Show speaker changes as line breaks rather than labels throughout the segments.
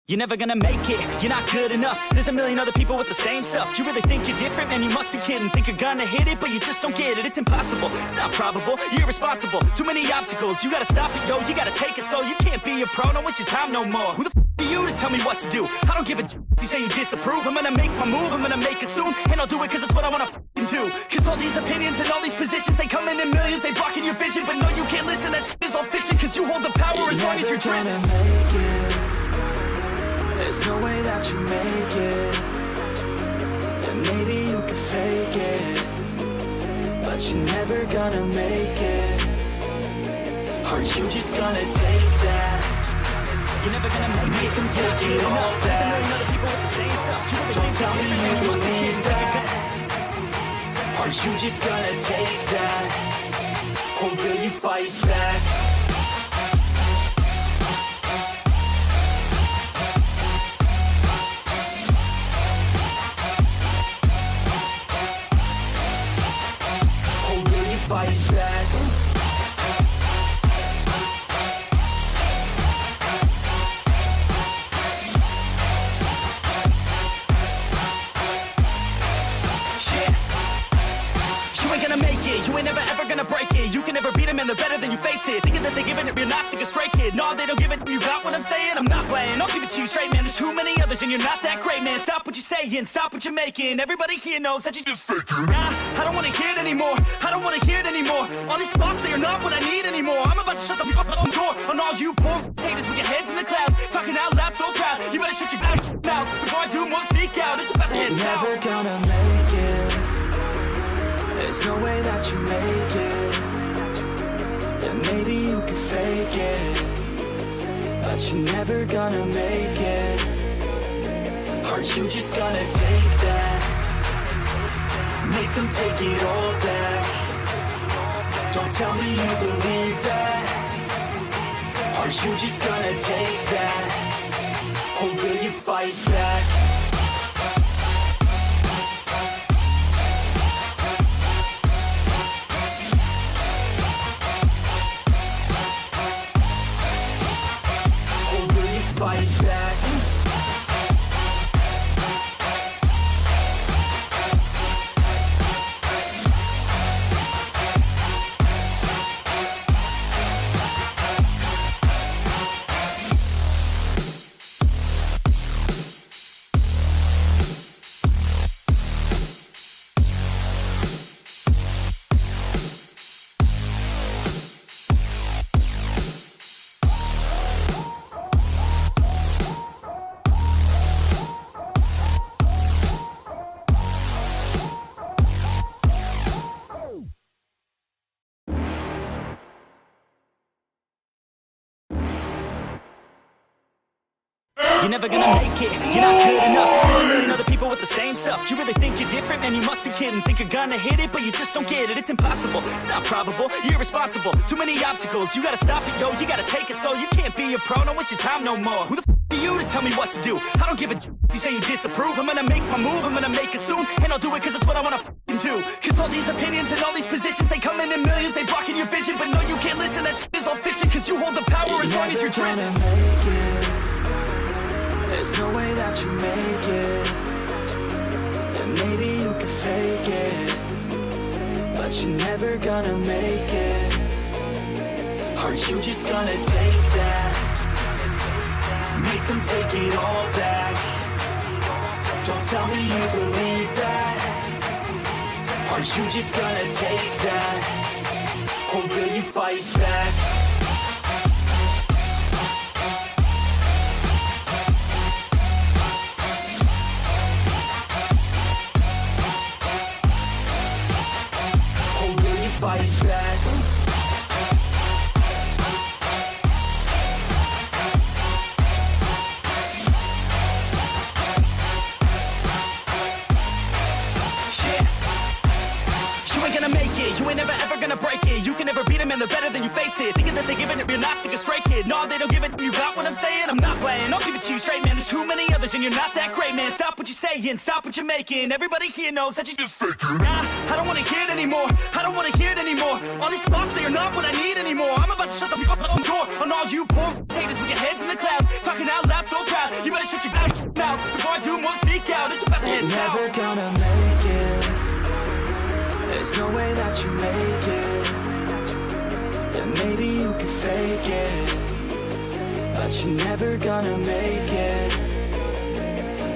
You're never gonna make it, you're not good enough. There's a million other people with the same stuff. You really think you're different? Man, you must be kidding. Think you're gonna hit it, but you just don't get it. It's impossible, it's not probable, you're irresponsible. Too many obstacles, you gotta stop it, yo. You gotta take it slow, you can't be a pro. Don't waste your time no more. Who the f*** are you to tell me what to do? I don't give a if you say you disapprove. I'm gonna make my move, I'm gonna make it soon. And I'll do it cause it's what I wanna f***ing do. Cause all these opinions and all these positions, they come in millions. They blocking your vision, but no, you can't listen. That shit is all fiction. Cause you hold the power as long as you're dreaming.
There's no way that you make it. And maybe you can fake it, but you're never gonna make it. Aren't you just gonna take that?
You're never gonna make
them take it all back.
There's a million other people with the same stuff. You really
Don't tell me you believe that.
that.
Aren't you just gonna take that? Or will you fight back? Fight back.
You ain't gonna make it, you ain't never ever gonna break it. You can never beat them and they're better than you face it. Thinking that they're giving it, you're not, think a straight kid. No, they don't give it, you got what I'm saying? I'm not playing, I'll give it to you straight, man. There's too many others and you're not that great, man. Stop what you're saying, stop what you're making. Everybody here knows that you just faking. Nah, I don't wanna hear it anymore, I don't wanna hear it anymore. All these thoughts, they are not what I need anymore. I'm about to shut the fucking door on all you poor haters with your heads in the clouds. Talking out loud so proud, you better shut your mouth before I do more speak out. It's about to head south.
Never gonna make it. There's no way that you make it. And maybe you can fake it, but you're never gonna make it. Aren't you just gonna take that? Make them take it all back. Don't tell me you believe that. Aren't you just gonna take that? Or will you fight back? Fight back.
You're never gonna make it, you're not good enough. There's a million other people with the same stuff. You really think you're different? Man, you must be kidding. Think you're gonna hit it, but you just don't get it. It's impossible, it's not probable, you're irresponsible. Too many obstacles, you gotta stop it, yo. You gotta take it slow, you can't be a pro. Don't waste your time no more. Who the f*** are you to tell me what to do? I don't give a if you say you disapprove. I'm gonna make my move, I'm gonna make it soon. And I'll do it cause it's what I wanna f***ing do. Cause all these opinions and all these positions, they come in millions. They blocking your vision, but no, you can't listen. That shit is all fiction. Cause you hold the power as long as you're dreaming.
There's no way that you make it. And maybe you can fake it, but you're never gonna make it. Aren't you just gonna take that? Make them take it all back. Don't tell me you believe that. Aren't you just gonna take that? Or will you fight back? Fight back.
Yeah. You ain't gonna gonna make it, you ain't never ever gonna break it. You can never beat them and they're better than you face it. Thinking that they're giving it, you're not, think a stray kid. No, they don't give it, you got what I'm saying? I'm not playing, I'll give it to you straight, man. There's too many others and you're not that great, man. Stop what you're saying, stop what you're making. Everybody here knows that you just faking. Nah, I don't wanna hear it anymore, I don't wanna hear it anymore. All these thoughts, they are not what I need anymore. I'm about to shut the fucking door on all you poor haters with your heads in the clouds. Talking out loud so proud, you better shut your mouth before I do more, speak out. It's about to head south.
Never gonna make it. There's no way that you make it. And maybe you can fake it, but you're never gonna make it.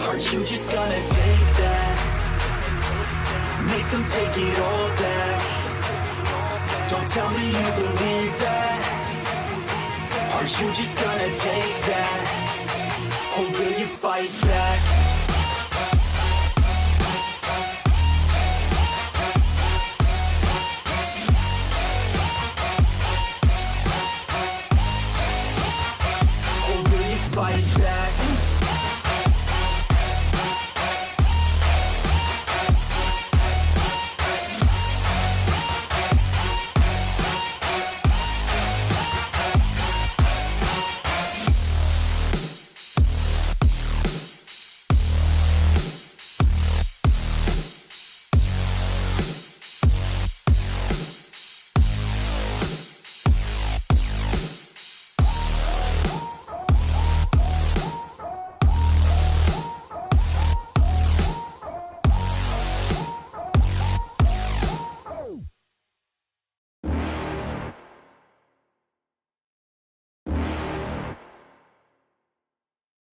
Aren't you just gonna take that? Make them take it all back. Don't tell me you believe that. Aren't you just gonna take that? Or will you fight back? Fight back.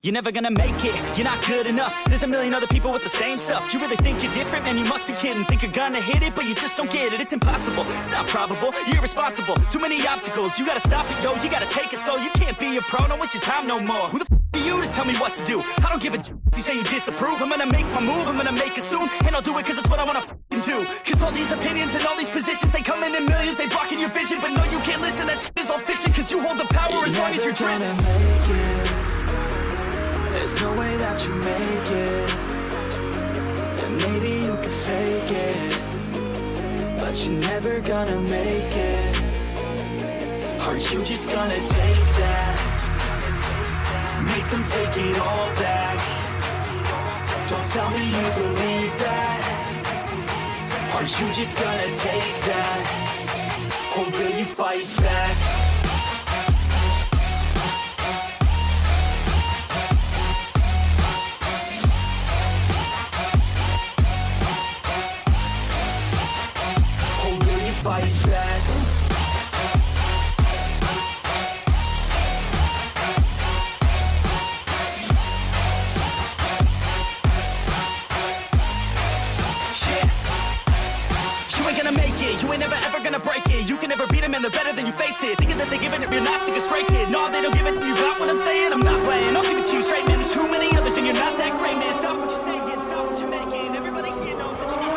You're never gonna make it, you're not good enough. There's a million other people with the same stuff. You really think you're different? Man, you must be kidding. Think you're gonna hit it, but you just don't get it. It's impossible, it's not probable, you're irresponsible. Too many obstacles, you gotta stop it, yo. You gotta take it slow, you can't be a pro. Don't waste your time no more. Who the f*** are you to tell me what to do? I don't give a if you say you disapprove. I'm gonna make my move, I'm gonna make it soon. And I'll do it cause it's what I wanna f***ing do. Cause all these opinions and all these positions, they come in millions, they blocking your vision. But no, you can't listen, that shit is all fiction. Cause you hold the power as long as you're driven.
There's no way that you make it. And maybe you can fake it, but you're never gonna make it. Aren't you just gonna take that? Make them take it all back. Don't tell me you believe that. Aren't you just gonna take that? Or will you fight back? Fight back.
You ain't gonna make it, you ain't never ever gonna break it. You can never beat them and they're better than you face it. Thinking that they're giving it, you're not, think a stray kid. No, they don't give it, you got what I'm saying? I'm not playing, I'll give it to you straight, man. There's too many others and you're not that great, man. Stop what you're saying, stop what you're making. Everybody here knows that you need to.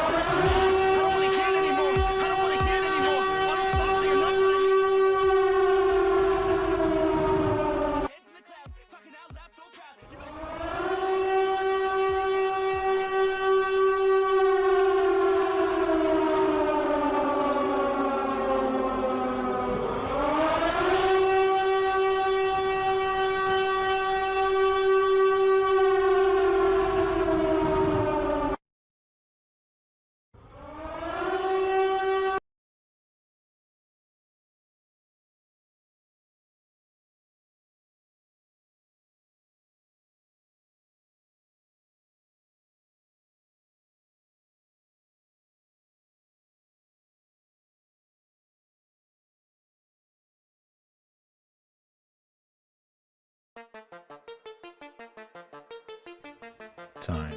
Time,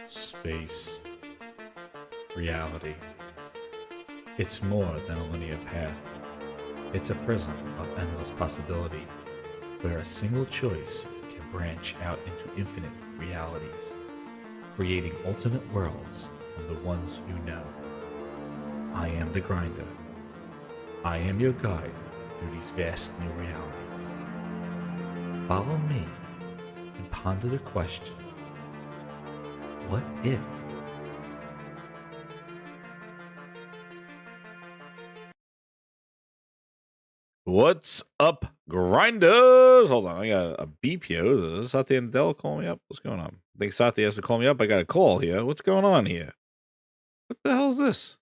space, reality. It's more than a linear path. It's a prism of endless possibility, where a single choice can branch out into infinite realities, creating alternate worlds from the ones you know. I am the Grinder. I am your guide through these vast new realities. Follow me and ponder the question, what if? What's up, grinders? Hold on, I got a beep here. Is this Satya and Dell calling me up? What's going on? I think Satya has to call me up. I got a call here. What's going on here? What the hell is this?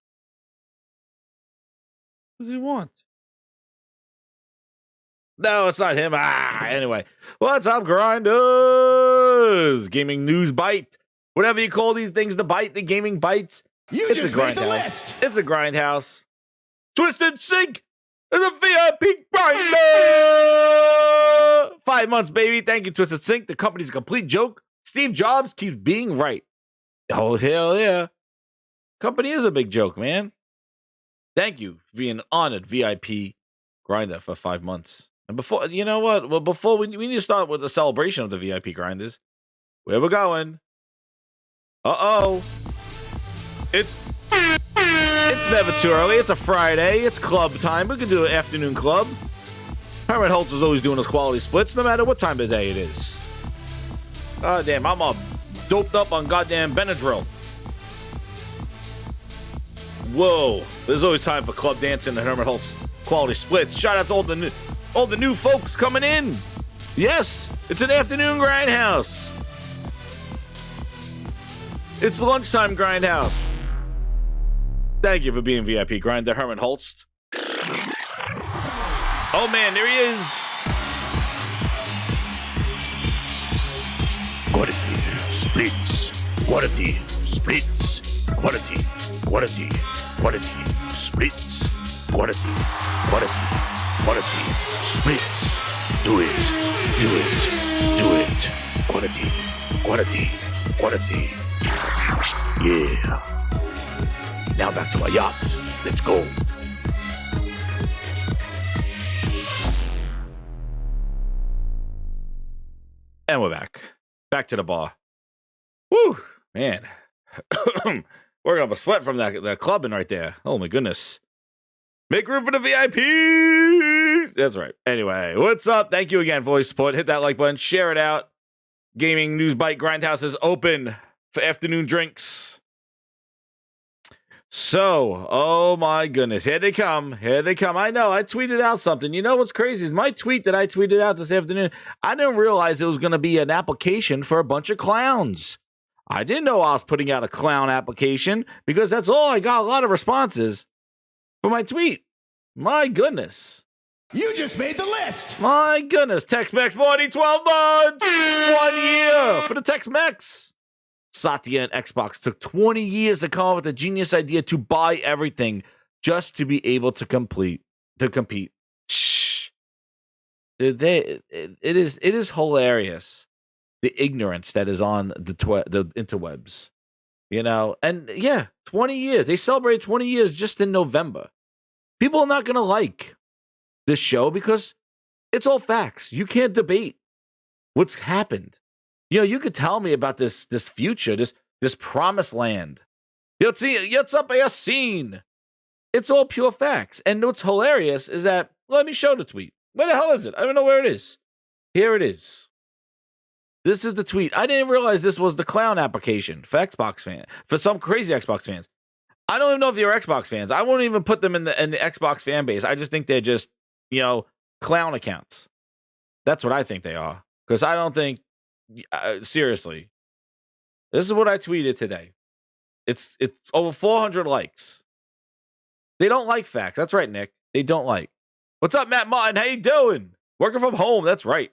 What does he want? No, it's not him. Anyway. What's up, grinders? Gaming news bite. Whatever you call these things, the bite, the gaming bites. It's just a grindhouse. It's a grindhouse. Twisted Sync is a VIP grinder. 5 months, baby. Thank you, Twisted Sync. The company's a complete joke. Steve Jobs keeps being right. Oh, hell yeah. Company is a big joke, man. Thank you for being honored VIP grinder for 5 months. And before, you know what? Well, before we need to start with the celebration of the VIP grinders. Where we're going? Uh-oh. It's never too early. It's a Friday. It's club time. We can do an afternoon club. Herman Holtz is always doing his quality splits, no matter what time of the day it is. God damn, I'm all doped up on goddamn Benadryl. Whoa, there's always time for club dancing and Herman Holtz quality splits. Shout out to all the new folks coming in. Yes, it's an afternoon grindhouse. It's lunchtime grindhouse. Thank you for being VIP grinder, Herman Holtz. Oh man, there he is.
Quality splits. Quality splits. Quality. Quality. Quality splits. Quality. Quality. Quality splits. Do it. Do it. Do it. Quality. Quality. Quality. Yeah. Now back to our yacht. Let's go.
And we're back. Back to the bar. Woo, man. Working up a sweat from that clubbing right there. Oh my goodness. Make room for the VIP. That's right. Anyway, what's up? Thank you again for your support. Hit that like button. Share it out. Gaming News Bite Grindhouse is open for afternoon drinks. So, oh my goodness. Here they come. Here they come. I know. I tweeted out something. You know what's crazy is my tweet that I tweeted out this afternoon, I didn't realize it was going to be an application for a bunch of clowns. I didn't know I was putting out a clown application because that's all I got. A lot of responses for my tweet. My goodness.
You just made the list.
My goodness. Tex-Mex Morty 12 months. 1 year for the Tex-Mex. Satya and Xbox took 20 years to come up with a genius idea to buy everything just to be able to compete. Shh. It is hilarious. The ignorance that is on the interwebs, you know, and yeah, 20 years. They celebrate 20 years just in November. People are not going to like this show because it's all facts. You can't debate what's happened. You know, you could tell me about this future, this promised land. It's up a scene. It's all pure facts. And what's hilarious is that, let me show the tweet. Where the hell is it? I don't know where it is. Here it is. This is the tweet. I didn't realize this was the clown application for Xbox fans, for some crazy Xbox fans. I don't even know if they're Xbox fans. I won't even put them in the Xbox fan base. I just think they're just, you know, clown accounts. That's what I think they are. Because I don't think, seriously, this is what I tweeted today. It's over 400 likes. They don't like facts. That's right, Nick. They don't like. What's up, Matt Martin? How you doing? Working from home. That's right.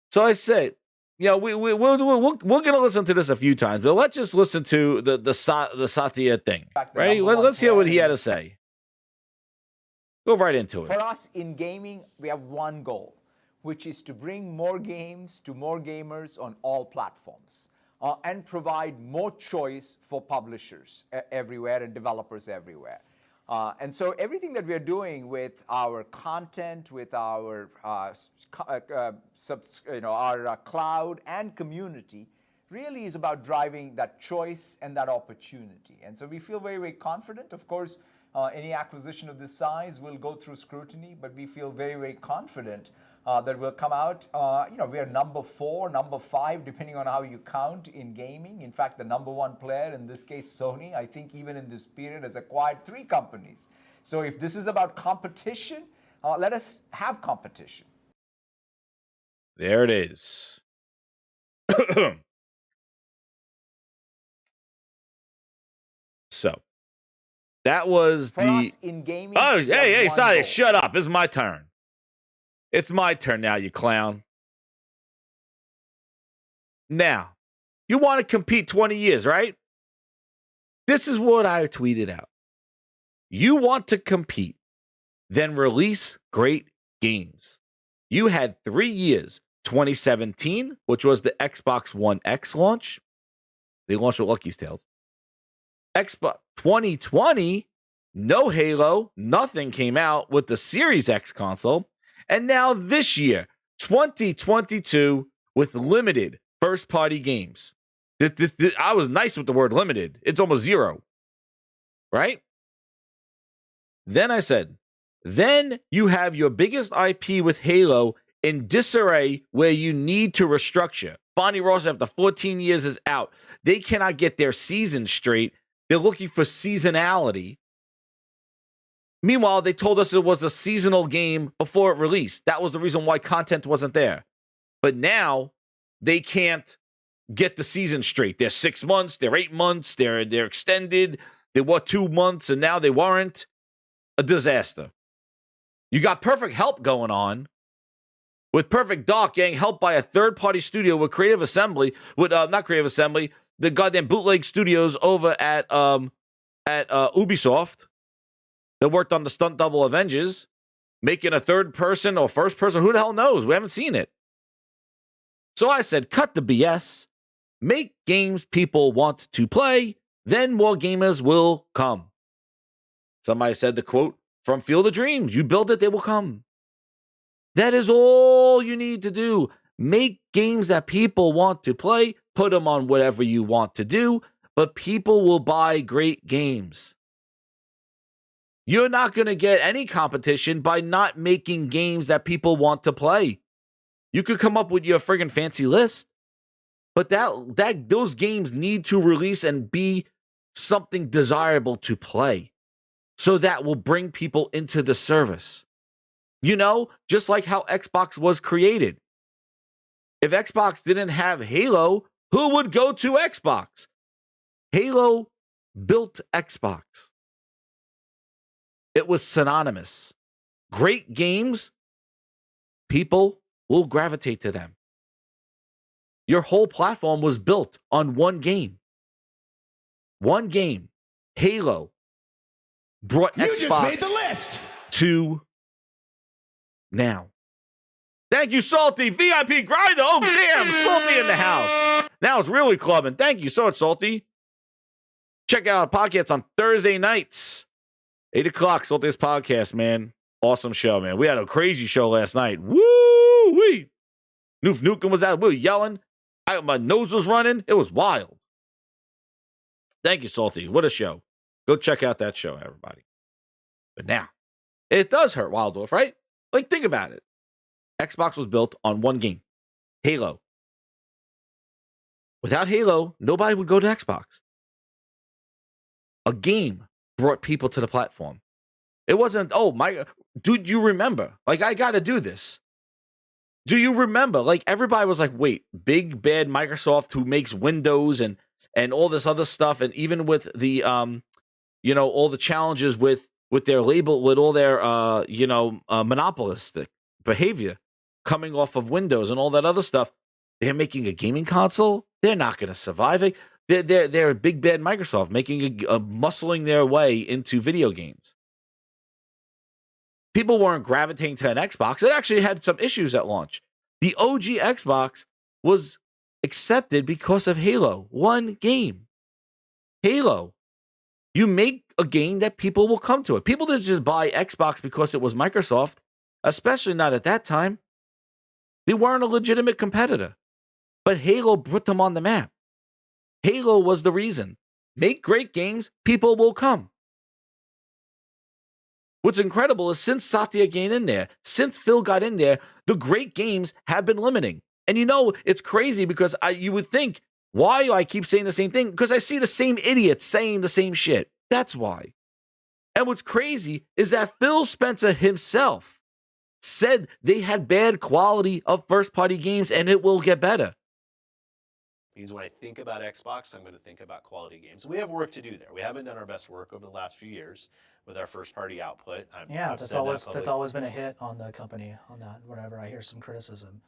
So I said, you know, we're gonna listen to this a few times, but let's just listen to the Satya thing, right? Let's hear what he had to say. Go right into it.
For us in gaming, we have one goal, which is to bring more games to more gamers on all platforms and provide more choice for publishers everywhere and developers everywhere. And so everything that we are doing with our content, with our our cloud and community really is about driving that choice and that opportunity. And so we feel very, very confident. Of course, any acquisition of this size will go through scrutiny, but we feel very, very confident that will come out. We are number 4, number 5, depending on how you count in gaming. In fact, the number 1 player, in this case, Sony, I think even in this period has acquired 3 companies. So if this is about competition, let us have competition.
There it is. So that was
For
the
us in gaming.
Oh,
we
hey,
have one
Satya,
goal.
shut up. It's my turn. It's my turn now, you clown. Now, you want to compete 20 years, right? This is what I tweeted out. You want to compete, then release great games. You had 3 years, 2017, which was the Xbox One X launch. They launched with Lucky's Tales. Xbox 2020, no Halo, nothing came out with the Series X console. And now this year, 2022, with limited first-party games. I was nice with the word limited. It's almost zero, right? Then I said, then you have your biggest IP with Halo in disarray where you need to restructure. Bonnie Ross, after 14 years, is out. They cannot get their season straight. They're looking for seasonality. Meanwhile, they told us it was a seasonal game before it released. That was the reason why content wasn't there. But now they can't get the season straight. They're 6 months, they're 8 months, they're extended. They were 2 months, and now they weren't. A disaster. You got Perfect Help going on with Perfect Dark getting helped by a third-party studio with Creative Assembly, with not Creative Assembly, the goddamn bootleg studios over at Ubisoft that worked on the stunt double Avengers, making a third person or first person. Who the hell knows? We haven't seen it. So I said, cut the BS. Make games people want to play. Then more gamers will come. Somebody said the quote from Field of Dreams. You build it, they will come. That is all you need to do. Make games that people want to play. Put them on whatever you want to do. But people will buy great games. You're not going to get any competition by not making games that people want to play. You could come up with your friggin' fancy list, but those games need to release and be something desirable to play. So that will bring people into the service. You know, just like how Xbox was created. If Xbox didn't have Halo, who would go to Xbox? Halo built Xbox. It was synonymous. Great games, people will gravitate to them. Your whole platform was built on one game. One game. Halo brought
You
Xbox
just made the list.
to now. Thank you, Salty. VIP Grinder. Oh, damn. Salty in the house. Now it's really clubbing. Thank you so much, Salty. Check out our podcasts on Thursday nights. 8 o'clock, Salty's podcast, man. Awesome show, man. We had a crazy show last night. Woo-wee. Noof Nukem was out. We were yelling. My nose was running. It was wild. Thank you, Salty. What a show. Go check out that show, everybody. But now, it does hurt Waldorf, right? Like, think about it. Xbox was built on one game, Halo. Without Halo, nobody would go to Xbox. A game brought people to the platform. It wasn't, oh, my, dude, you remember? Like, I got to do this. Do you remember? Like, everybody was like, wait, big bad Microsoft who makes Windows and all this other stuff, and even with the, all the challenges with their label, with all their, monopolistic behavior coming off of Windows and all that other stuff, they're making a gaming console? They're not going to survive it. They're big bad Microsoft making muscling their way into video games. People weren't gravitating to an Xbox. It actually had some issues at launch. The OG Xbox was accepted because of Halo. One game. Halo. You make a game that people will come to it. People didn't just buy Xbox because it was Microsoft, especially not at that time. They weren't a legitimate competitor. But Halo put them on the map. Halo was the reason. Make great games, people will come. What's incredible is since Satya got in there, since Phil got in there, the great games have been limiting. And it's crazy because you would think, why do I keep saying the same thing? Because I see the same idiots saying the same shit. That's why. And what's crazy is that Phil Spencer himself
said they had bad quality of first-party games, and it will get better.
Means when I think about Xbox, I'm going to think about quality games. We have work to do there. We haven't done our best work over the last few years with our first-party output.
That's always been a hit on the company on that. Whenever I hear some criticism.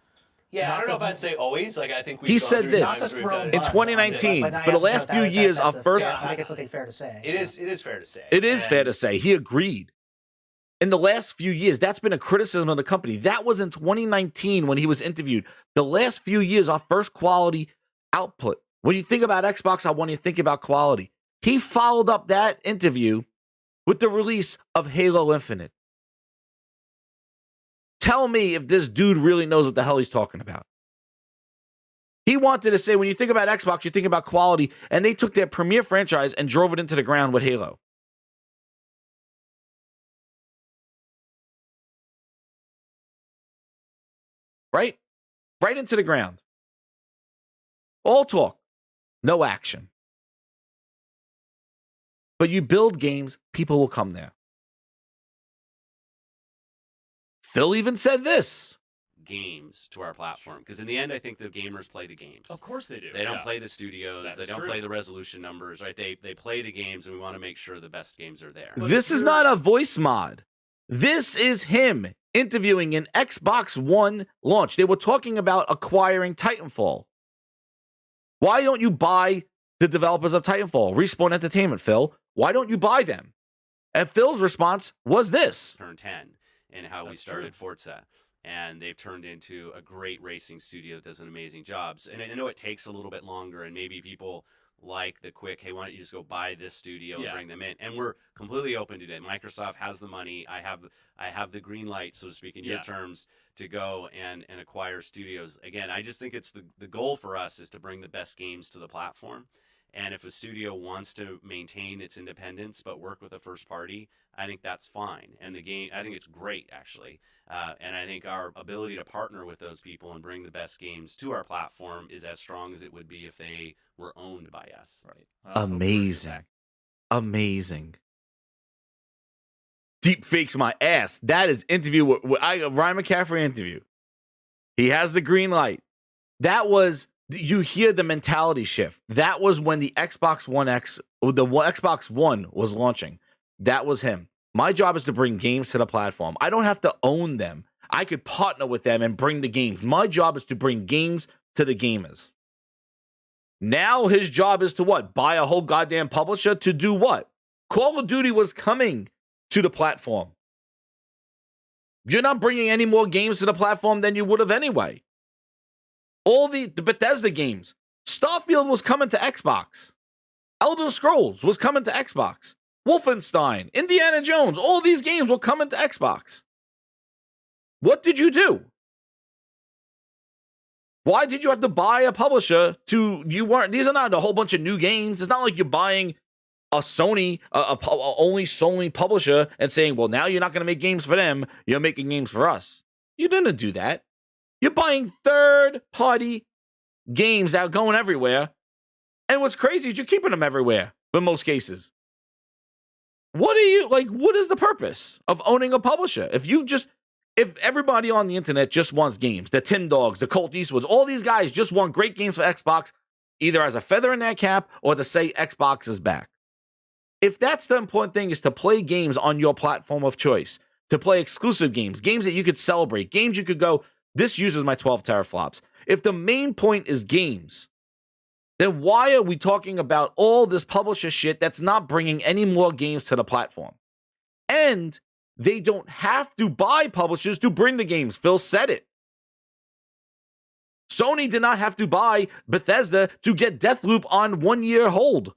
Yeah, I don't know if I'd say always. Like I think
he said this in 2019. For the last few years, our first.
I think it's something fair to say.
It is fair to say.
It is fair to say. He agreed. In the last few years, that's been a criticism of the company. That was in 2019 when he was interviewed. The last few years, our first quality output. When you think about Xbox, I want you to think about quality. He followed up that interview with the release of Halo Infinite. Tell me if this dude really knows what the hell he's talking about. He wanted to say, when you think about Xbox, you think about quality, and they took their premier franchise and drove it into the ground with Halo. Right? Right into the ground. All talk, no action. But you build games, people will come there. Phil even said this.
Games to our platform, because in the end I think the gamers play the games.
Of course they do.
They don't play the studios.
That
they
is
don't
true.
play the resolution numbers, right? They play the games, and we want to make sure the best games are there.
This is not a voice mod. This is him interviewing an Xbox One launch. They were talking about acquiring Titanfall. Why don't you buy the developers of Titanfall? Respawn Entertainment, Phil. Why don't you buy them? And Phil's response was this.
Turn 10 and how we started Forza. And they've turned into a great racing studio that does an amazing job. And I know it takes a little bit longer, and maybe people like the quick, hey, why don't you just go buy this studio and bring them in? And we're completely open to that. Microsoft has the money. I have the green light, so to speak, in your terms, to go and acquire studios. Again, I just think it's the goal for us is to bring the best games to the platform. And if a studio wants to maintain its independence but work with a first party, I think that's fine. And the game, I think it's great, actually. And I think our ability to partner with those people and bring the best games to our platform is as strong as it would be if they were owned by us.
Right.
Amazing. Amazing. Deep fakes my ass. That is interview with Ryan McCaffrey interview. He has the green light. That was, you hear the mentality shift. That was when the Xbox One was launching. That was him. My job is to bring games to the platform. I don't have to own them. I could partner with them and bring the games. My job is to bring games to the gamers. Now his job is to what? Buy a whole goddamn publisher to do what? Call of Duty was coming to the platform. You're not bringing any more games to the platform than you would have anyway. All the Bethesda games. Starfield was coming to Xbox. Elder Scrolls was coming to Xbox. Wolfenstein, Indiana Jones, all these games were coming to Xbox. What did you do? Why did you have to buy a publisher these are not a whole bunch of new games. It's not like you're buying a Sony, only Sony publisher and saying, well, now you're not going to make games for them. You're making games for us. You didn't do that. You're buying third-party games that are going everywhere. And what's crazy is you're keeping them everywhere in most cases. What is the purpose of owning a publisher? If everybody on the internet just wants games, the Tin Dogs, the Colt Eastwoods, all these guys just want great games for Xbox, either as a feather in their cap or to say Xbox is back. If that's the important thing, is to play games on your platform of choice, to play exclusive games that you could celebrate, games you could go, this uses my 12 teraflops. If the main point is games, then why are we talking about all this publisher shit that's not bringing any more games to the platform? And they don't have to buy publishers to bring the games. Phil said it. Sony did not have to buy Bethesda to get Deathloop on 1 year hold.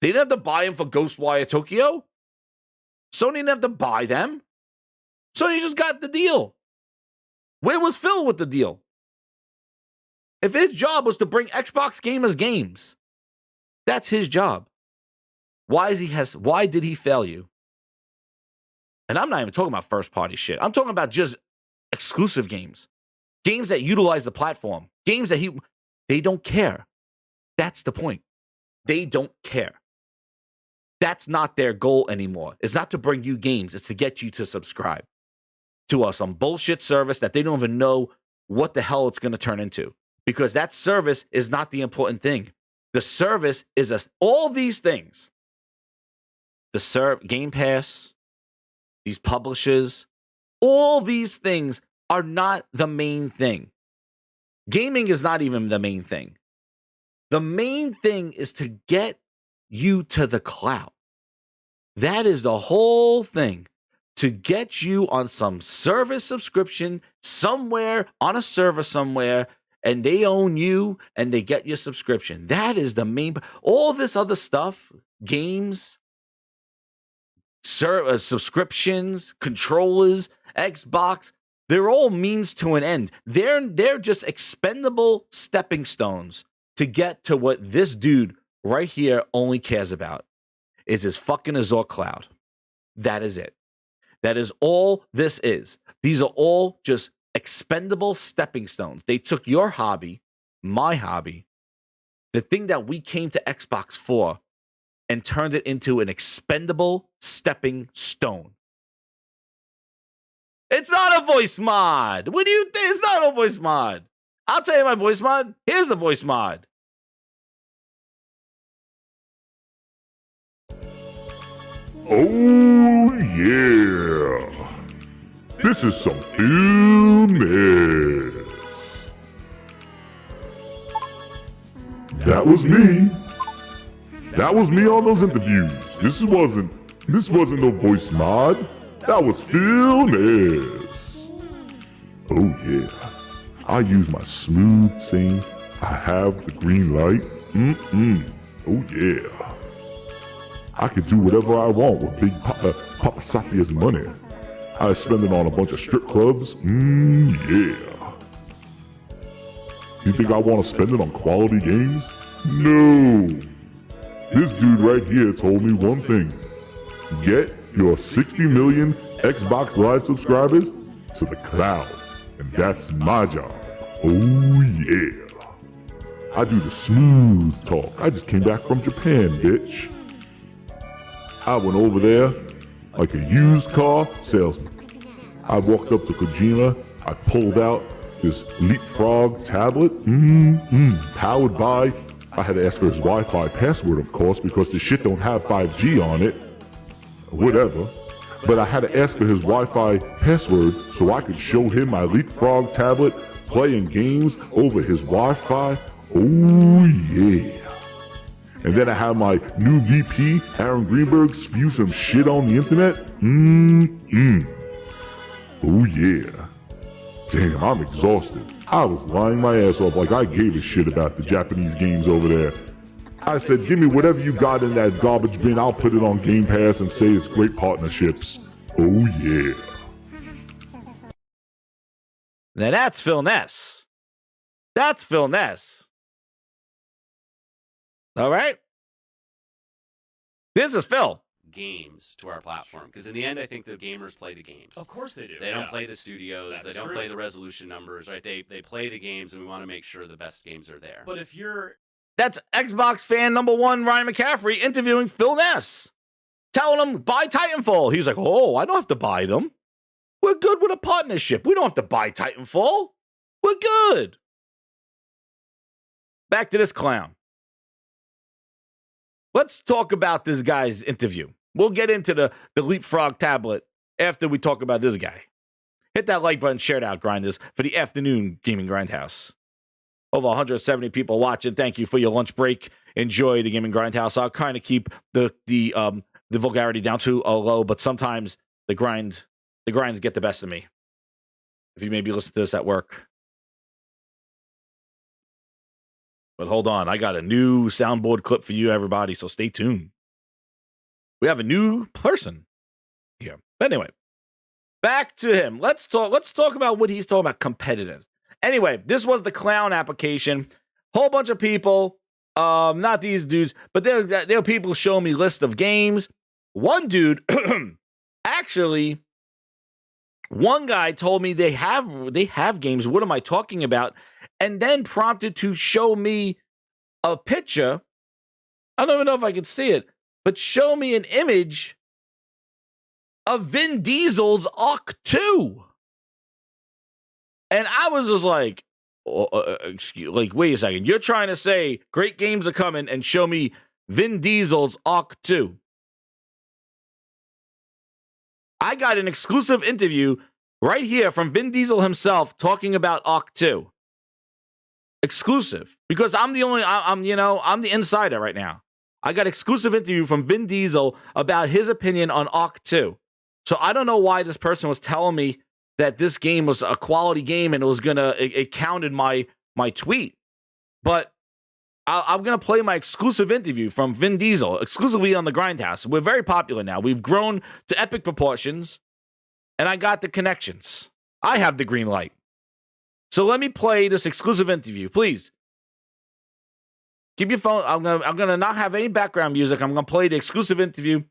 They didn't have to buy them for Ghostwire Tokyo. Sony didn't have to buy them. Sony just got the deal. Where was Phil with the deal? If his job was to bring Xbox gamers games, that's his job. Why did he fail you? And I'm not even talking about first party shit. I'm talking about just exclusive games. Games that utilize the platform. Games that they don't care. That's the point. They don't care. That's not their goal anymore. It's not to bring you games. It's to get you to subscribe. to some bullshit service that they don't even know what the hell it's going to turn into, because that service is not the important thing. The service is all these things. The Game Pass, these publishers, all these things are not the main thing. Gaming is not even the main thing. The main thing is to get you to the cloud. That is the whole thing. To get you on some service subscription somewhere, on a server somewhere, and they own you and they get your subscription. That is the main. All this other stuff, games, subscriptions, controllers, Xbox, they're all means to an end. They're just expendable stepping stones to get to what this dude right here only cares about, is his fucking Azure cloud. That is it. That is all this is. These are all just expendable stepping stones. They took your hobby, my hobby, the thing that we came to Xbox for, and turned it into an expendable stepping stone. It's not a voice mod. What do you think? It's not a voice mod. I'll tell you my voice mod. Here's the voice mod.
Oh, yeah. This is some illness. That was me. That was me on those interviews. This wasn't no voice mod. That was Phil Ness. Oh, yeah. I use my smooth saying, I have the green light. Oh, yeah. I could do whatever I want with Big Papa Satya's money. I spend it on a bunch of strip clubs. Yeah. You think I want to spend it on quality games? No. This dude right here told me one thing. Get your 60 million Xbox Live subscribers to the cloud. And that's my job. Oh yeah. I do the smooth talk. I just came back from Japan, bitch. I went over there like a used car salesman. I walked up to Kojima. I pulled out this Leapfrog tablet. Powered by, I had to ask for his Wi-Fi password, of course, because the shit don't have 5G on it. Whatever. But I had to ask for his Wi-Fi password so I could show him my Leapfrog tablet playing games over his Wi-Fi. Oh yeah. And then I have my new VP, Aaron Greenberg, spew some shit on the internet. Oh yeah. Damn, I'm exhausted. I was lying my ass off like I gave a shit about the Japanese games over there. I said, give me whatever you got in that garbage bin. I'll put it on Game Pass and say it's great partnerships. Oh yeah.
Now that's Phil Ness. That's Phil Ness. All right? This is Phil.
Games to our platform, because in the end I think the gamers play the games.
Of course they do.
They don't play the studios.
That's
they don't
true.
play the resolution numbers, right? They play the games, and we want to make sure the best games are there.
But if you're
That's Xbox fan number one, Ryan McCaffrey, interviewing Phil Ness, telling him, buy Titanfall. He's like, oh, I don't have to buy them. We're good with a partnership. We don't have to buy Titanfall. We're good. Back to this clown. Let's talk about this guy's interview. We'll get into the Leapfrog tablet after we talk about this guy. Hit that like button, share it out, Grinders, for the afternoon Gaming Grindhouse. Over 170 people watching. Thank you for your lunch break. Enjoy the Gaming Grindhouse. I'll kind of keep the vulgarity down to low, but sometimes the grinds get the best of me. If you maybe listen to this at work. But hold on, I got a new soundboard clip for you, everybody, so stay tuned. We have a new person here. But anyway, back to him. Let's talk about what he's talking about, competitive. Anyway, this was the clown application. Whole bunch of people, not these dudes, but there are people showing me list of games. One dude, actually, one guy told me they have games. What am I talking about? And then prompted to show me a picture. I don't even know if I can see it, but show me an image of Vin Diesel's Arc 2. And I was just like, wait a second. You're trying to say great games are coming and show me Vin Diesel's Arc 2. I got an exclusive interview right here from Vin Diesel himself talking about Arc 2. Exclusive. Because I'm the insider right now. I got exclusive interview from Vin Diesel about his opinion on Arc 2. So I don't know why this person was telling me that this game was a quality game and it counted my tweet. But I'm going to play my exclusive interview from Vin Diesel, exclusively on the Grindhouse. We're very popular now. We've grown to epic proportions, and I got the connections. I have the green light. So let me play this exclusive interview, please. Keep your phone. I'm gonna not have any background music. I'm gonna play the exclusive interview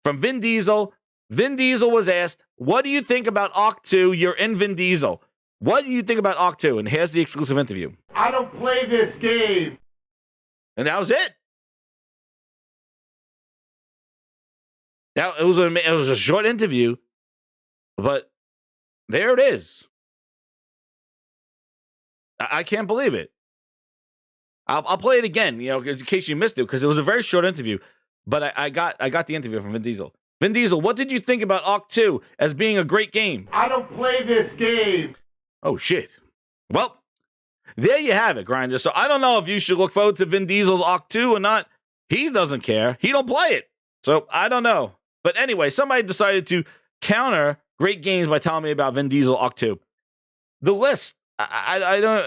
from Vin Diesel. Vin Diesel was asked, "What do you think about Arc 2? You're in Vin Diesel. What do you think about Arc 2?" And here's the exclusive interview.
I don't play this game.
And that was it. It was a short interview, but there it is. I can't believe it. I'll play it again, in case you missed it, because it was a very short interview. But I got the interview from Vin Diesel. Vin Diesel, what did you think about Arc 2 as being a great game?
I don't play this game.
Oh, shit. Well, there you have it, Grinder. So I don't know if you should look forward to Vin Diesel's Arc 2 or not. He doesn't care. He don't play it. So I don't know. But anyway, somebody decided to counter great games by telling me about Vin Diesel Arc 2. The list, I don't...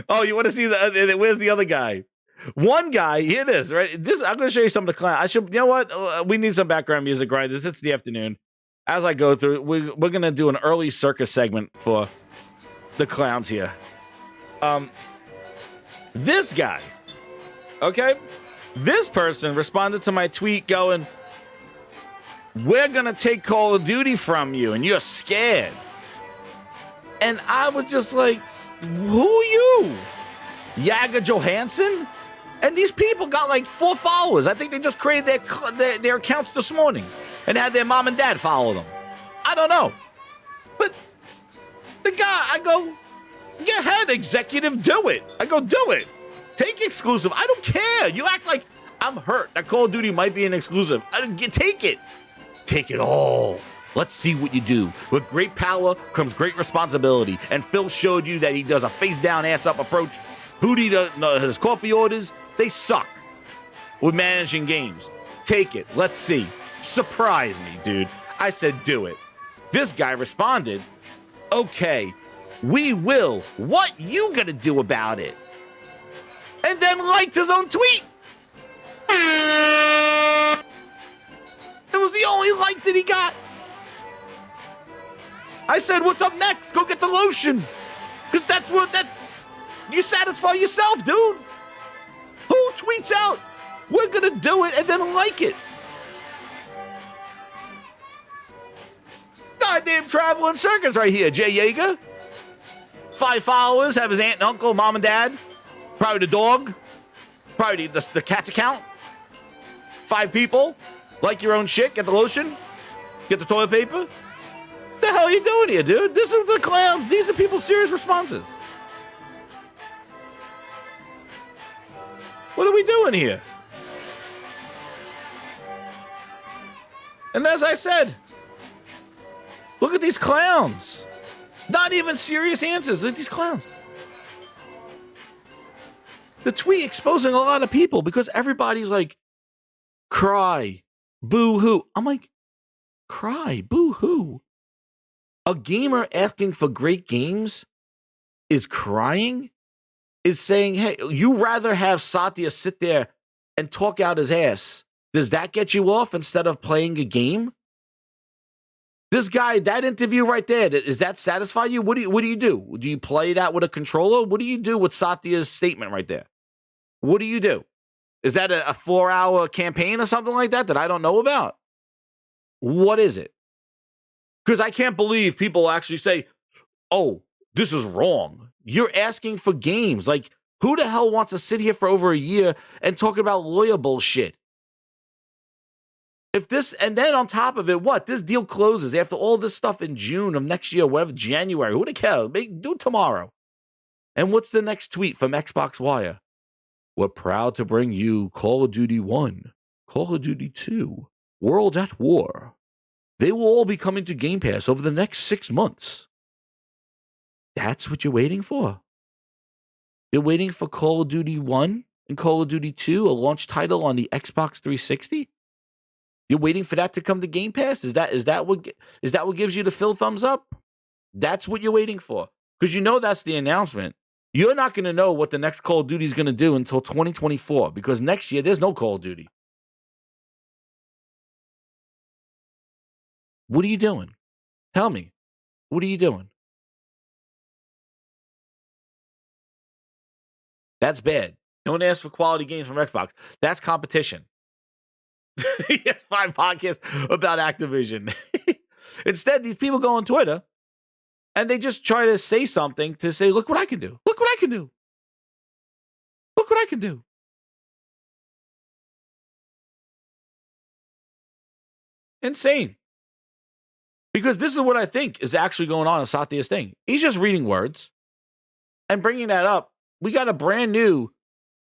Oh, you want to see where's the other guy? One guy, hear this, right? I'm going to show you some of the clowns. You know what? We need some background music, right? It's the afternoon. As I go through, we're going to do an early circus segment for the clowns here. This guy, okay? This person responded to my tweet going, "We're going to take Call of Duty from you, and you're scared." And I was just like, who are you? Yaga Johansson? And these people got like 4 followers. I think they just created their accounts this morning and had their mom and dad follow them. I don't know. But the guy, I go, go ahead, executive, do it. I go, do it. Take exclusive. I don't care. You act like I'm hurt that Call of Duty might be an exclusive. Take it. Take it all. Let's see what you do. With great power comes great responsibility. And Phil showed you that he does a face-down, ass-up approach. Hootie does his coffee orders. They suck with managing games. Take it. Let's see. Surprise me, dude. I said do it. This guy responded, "Okay, we will. What you gonna do about it?" And then liked his own tweet. It was the only like that he got. I said, "What's up next? Go get the lotion." Because you satisfy yourself, dude. Who tweets out, "We're going to do it," and then like it? Goddamn traveling circus right here, Jay Yeager. 5 followers, have his aunt and uncle, mom and dad. Probably the dog. Probably the cat's account. 5 people. Like your own shit, get the lotion. Get the toilet paper. The hell are you doing here, dude? This is the clowns. These are people's serious responses. What are we doing here? And as I said, look at these clowns. Not even serious answers. Look at these clowns. The tweet exposing a lot of people because everybody's like, cry, boo-hoo. I'm like, cry, boo-hoo. A gamer asking for great games is crying, is saying, hey, you rather have Satya sit there and talk out his ass. Does that get you off instead of playing a game? This guy, that interview right there, does that satisfy you? What do you do? Do you play that with a controller? What do you do with Satya's statement right there? What do you do? Is that a 4-hour campaign or something like that I don't know about? What is it? Because I can't believe people actually say, "Oh, this is wrong." You're asking for games. Like, who the hell wants to sit here for over a year and talk about lawyer bullshit? If this, and then on top of it, what? This deal closes after all this stuff in June of next year, whatever, January. Who the hell? Do it tomorrow. And what's the next tweet from Xbox Wire? We're proud to bring you Call of Duty 1, Call of Duty 2, World at War. They will all be coming to Game Pass over the next 6 months. That's what you're waiting for? You're waiting for Call of Duty 1 and Call of Duty 2, a launch title on the Xbox 360? You're waiting for that to come to Game Pass? Is that what gives you the Phil thumbs up? That's what you're waiting for. Because you know that's the announcement. You're not going to know what the next Call of Duty is going to do until 2024, because next year there's no Call of Duty. What are you doing? Tell me. What are you doing? That's bad. Don't ask for quality games from Xbox. That's competition. Yes, 5 podcasts about Activision. Instead, these people go on Twitter and they just try to say something to say, look what I can do. Look what I can do. Look what I can do. Insane. Because this is what I think is actually going on in Satya's thing. He's just reading words and bringing that up. We got a brand new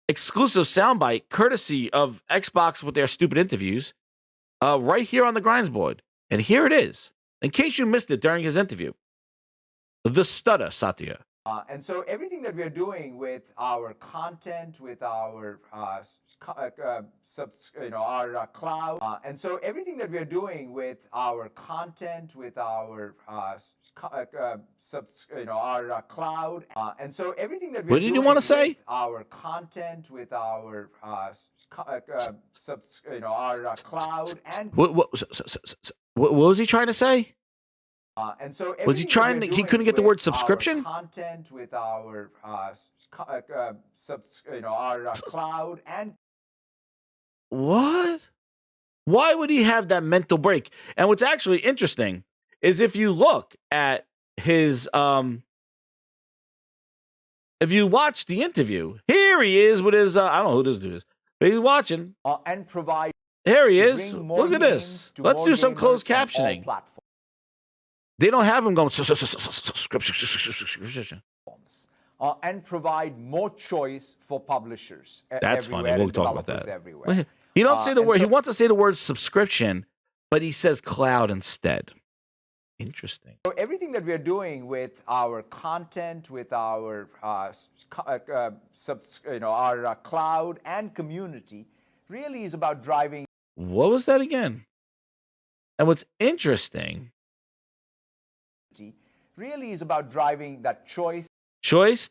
exclusive soundbite courtesy of Xbox with their stupid interviews right here on the Grinds board. And here it is. In case you missed it during his interview. The stutter, Satya.
And so everything that we're doing with our content, with our our cloud, and so everything that we're doing with our content, with our our cloud, and so everything that we're
what did you want to say?
Our content, with our our cloud, and
what was he trying to say?
And so
was he trying to, he couldn't get the word subscription?
Content with our our cloud, and
what? Why would he have that mental break? And what's actually interesting is if you look at his if you watch the interview, here he is with his I don't know who this dude is, but he's watching
and provide.
Here he is. Look at this. Let's do some closed captioning. They don't have him going subscription.
And provide more choice for publishers.
That's funny. We'll talk about that.
Everywhere.
He don't say the word. He wants to say the word subscription, but he says cloud instead. Interesting.
So everything that we're doing with our content, with our our cloud and community, really is about driving.
What was that again? And what's interesting
really is about driving that choice.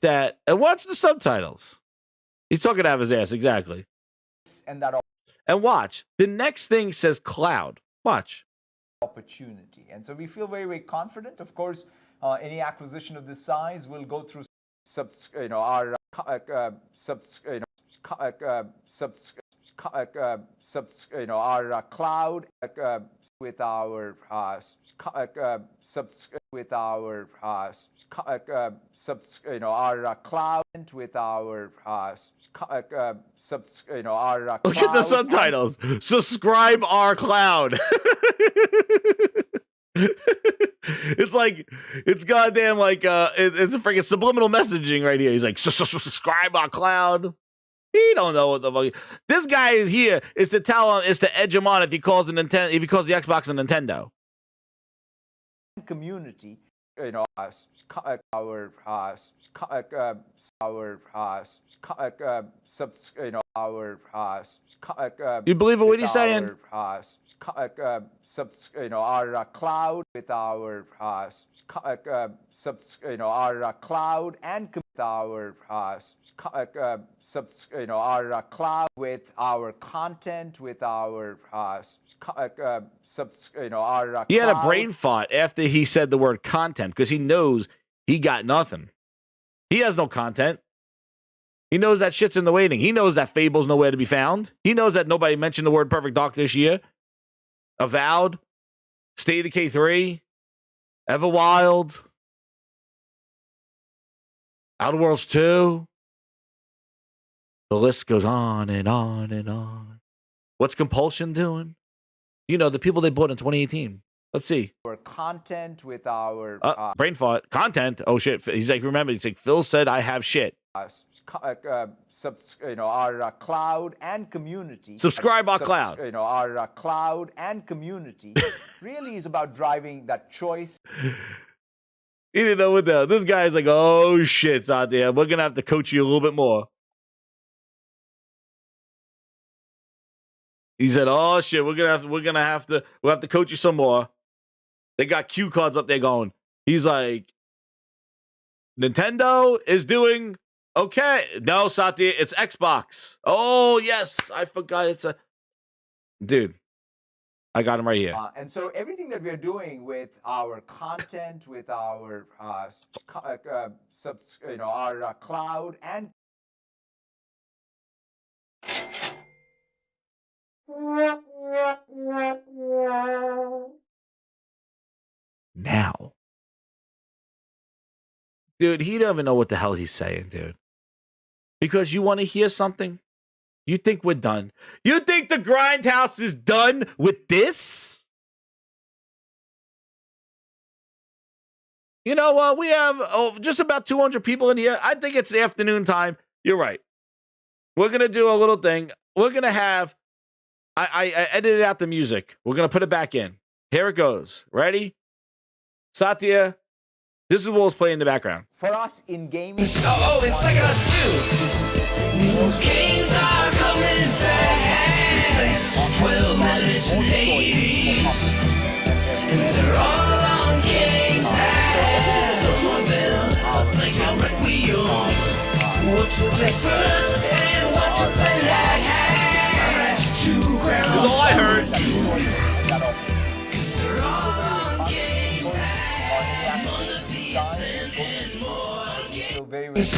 That, and watch the subtitles. He's talking out of his ass, exactly.
And that.
And watch. The next thing says cloud. Watch.
Opportunity. And so we feel very, very confident. Of course, any acquisition of this size will go through our cloud with our with our our cloud, with our our
look at the subtitles. Subscribe our cloud. It's like, it's goddamn like it's a freaking subliminal messaging right here. He's like, subscribe our cloud. He don't know what the fuck. This guy is here is to tell him, is to edge him on if he calls the Nintendo, if he calls the Xbox a Nintendo.
Community, our
you believe what he's saying?
Our cloud with our our cloud, and our our cloud with our content, with our our
he had a brain fart after he said the word content, because he knows he got nothing. He has no content. He knows that shit's in the waiting. He knows that Fable's nowhere to be found. He knows that nobody mentioned the word Perfect Dark this year. Avowed, State of Decay 3, Everwild, Outer Worlds 2. The list goes on and on and on. What's Compulsion doing? You know, the people they bought in 2018. Let's see.
Our content, with our
Brain fart. Content. Oh, shit. He's like, remember, he's like, Phil said I have shit.
our cloud and community.
Subscribe our cloud.
Our cloud and community really is about driving that choice.
He didn't know what the hell. This guy's like, oh shit, Satya, we're gonna have to coach you a little bit more. He said, oh shit, we'll have to coach you some more. They got cue cards up there going. He's like, Nintendo is doing okay. No, Satya, it's Xbox. Oh yes, I forgot it's a dude. I got him right here.
And so everything that we are doing with our content, with our our cloud and
now, dude, he doesn't even know what the hell he's saying, dude. Because you want to hear something? You think we're done? You think the Grindhouse is done with this? You know what? We have just about 200 people in here. I think it's the afternoon time. You're right. We're going to do a little thing. We're going to have... I edited out the music. We're going to put it back in. Here it goes. Ready? Satya, this is what was playing in the background.
For us in gaming...
Oh, it's second us too. Games are coming fast. 12 minutes and 80s. And they're all on Game Pass. Some of them are like a Requiem. What to play first and what to play last.
That's all I heard.
Cause they're all on Game Pass. On the season and more.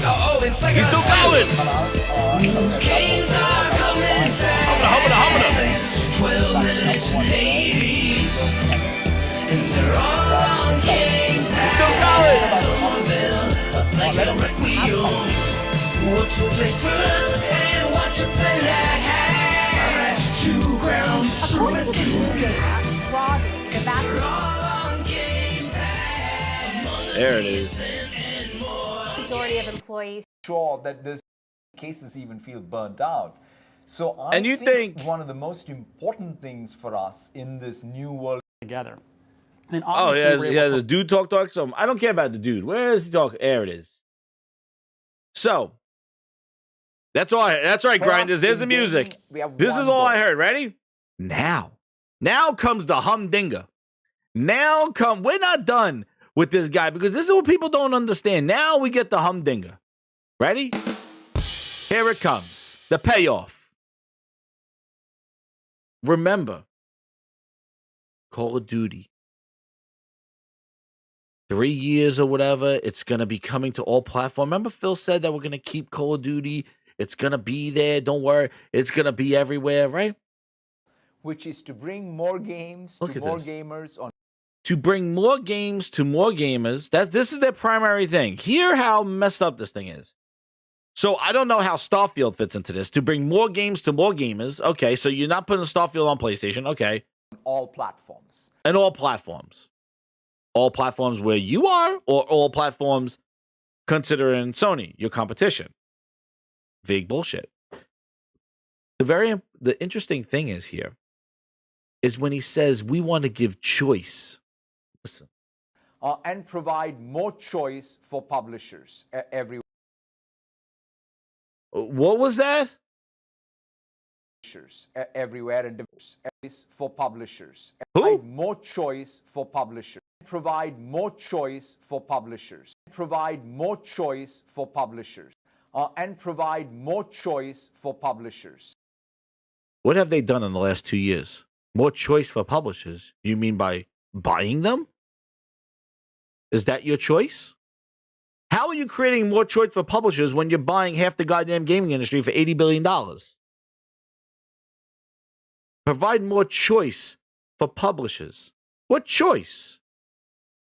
Oh, it's like
he's still going.
Games are coming fast. 12 minutes and 80s. And they're all on Game Pass.
He's still going.
Some of them like a Requiem. What to play first and what to play last. To ground
According to the Google broadly, the vast
there it is.
majority of employees
sure that this cases even feel burnt out. So
And you think
one of the most important things for us in this new world
together. And
oh, he has a dude talk. So I don't care about the dude. Where is he talking? There it is. So that's all. That's right, Grinders. There's the music. This is all I heard. Ready? Now comes the humdinger. We're not done with this guy because this is what people don't understand. Now we get the humdinger. Ready? Here it comes. The payoff. Remember, Call of Duty. 3 years or whatever, it's going to be coming to all platforms. Remember Phil said that we're going to keep Call of Duty. It's going to be there. Don't worry. It's going to be everywhere, right?
which is to bring more games to more gamers on.
To bring more games to more gamers. This is their primary thing. Hear how messed up this thing is. So I don't know how Starfield fits into this. To bring more games to more gamers. Okay, so you're not putting Starfield on PlayStation. Okay.
All platforms.
And all platforms. All platforms where you are, or all platforms considering Sony, your competition. Vague bullshit. The interesting thing is here is when he says we want to give choice. Listen.
And provide more choice for publishers everywhere.
What was that?
Everywhere and for publishers.
Who?
More choice for publishers. Provide more choice for publishers. Provide more choice for publishers. And provide more choice for publishers.
What have they done in the last 2 years? More choice for publishers? You mean by buying them? Is that your choice? How are you creating more choice for publishers when you're buying half the goddamn gaming industry for $80 billion? Provide more choice for publishers. What choice?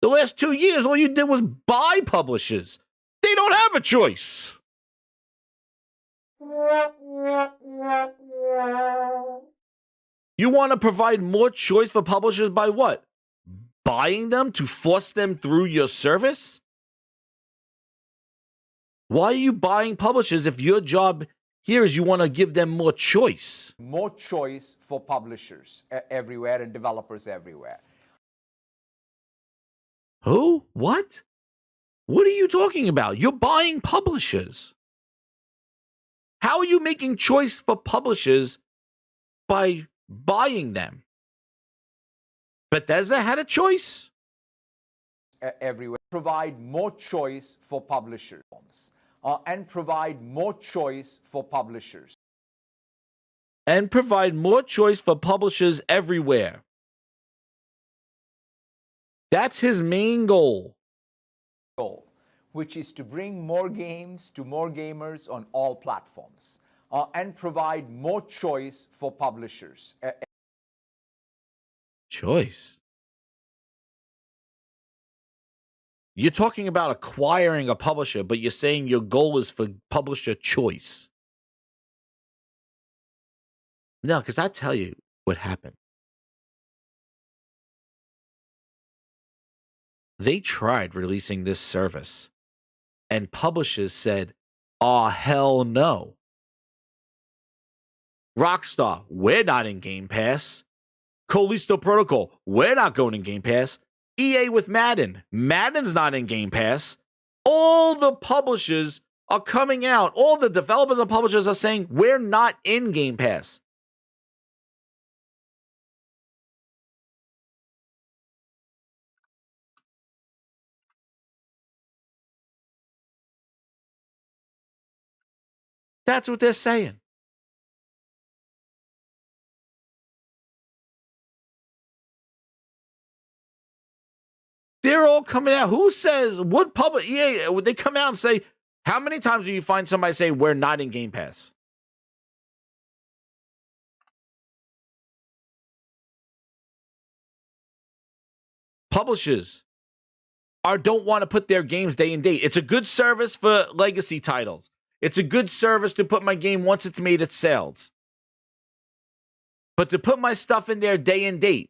The last 2 years, all you did was buy publishers. They don't have a choice. You want to provide more choice for publishers by what? Buying them to force them through your service? Why are you buying publishers if your job here is you want to give them more choice?
More choice for publishers everywhere and developers everywhere.
Who? What? What are you talking about? You're buying publishers. How are you making choice for publishers by buying them? Bethesda had a choice.
Everywhere. Provide more choice for publishers. And provide more choice for publishers.
And provide more choice for publishers everywhere. That's his main goal.
Which is to bring more games to more gamers on all platforms. And provide more choice for publishers.
Choice? You're talking about acquiring a publisher, but you're saying your goal is for publisher choice. No, because I tell you what happened. They tried releasing this service, and publishers said, "Aw, hell no." Rockstar, we're not in Game Pass. Callisto Protocol, we're not going in Game Pass. EA with Madden, Madden's not in Game Pass. All the publishers are coming out. All the developers and publishers are saying, we're not in Game Pass. That's what they're saying. They're all coming out. Who says, what public, EA, would they come out and say, how many times do you find somebody say, we're not in Game Pass? Publishers don't want to put their games day and date. It's a good service for legacy titles. It's a good service to put my game once it's made its sales. But to put my stuff in there day and date,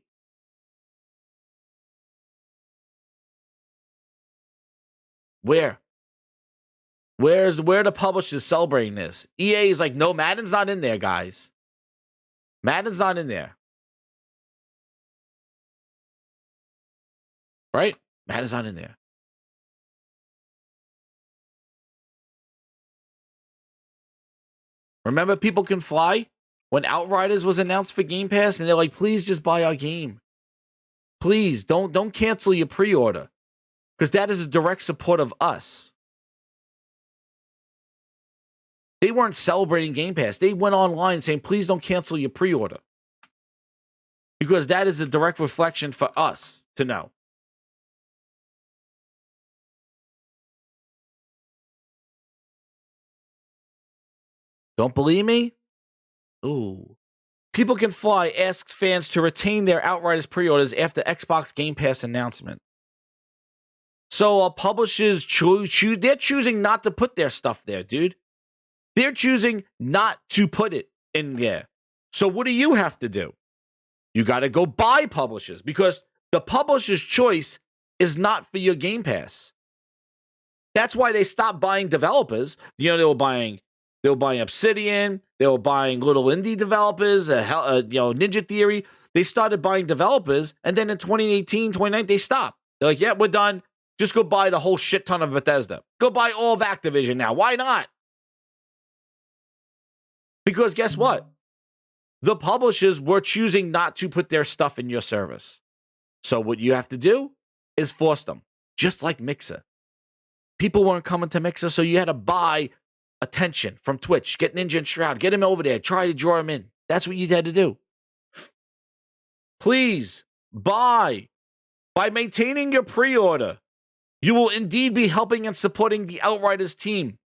where the publishers celebrating this? EA is like, no, Madden's not in there, guys. Madden's not in there. Right? Madden's not in there. Remember People Can Fly? When Outriders was announced for Game Pass, and they're like, please just buy our game. Please, don't cancel your pre-order. Because that is a direct support of us. They weren't celebrating Game Pass. They went online saying, please don't cancel your pre-order. Because that is a direct reflection for us to know. Don't believe me? Ooh. People Can Fly asks fans to retain their Outriders pre-orders after Xbox Game Pass announcement. So publishers they're choosing not to put their stuff there, dude. They're choosing not to put it in there. So what do you have to do? You got to go buy publishers because the publisher's choice is not for your Game Pass. That's why they stopped buying developers. You know, they were buying Obsidian. They were buying little indie developers, Ninja Theory. They started buying developers, and then in 2018, 2019, they stopped. They're like, yeah, we're done. Just go buy the whole shit ton of Bethesda. Go buy all of Activision now. Why not? Because guess what? The publishers were choosing not to put their stuff in your service. So what you have to do is force them, just like Mixer. People weren't coming to Mixer, so you had to buy attention from Twitch. Get Ninja and Shroud. Get him over there. Try to draw him in. That's what you had to do. Please buy. By maintaining your pre-order, you will indeed be helping and supporting the Outriders team.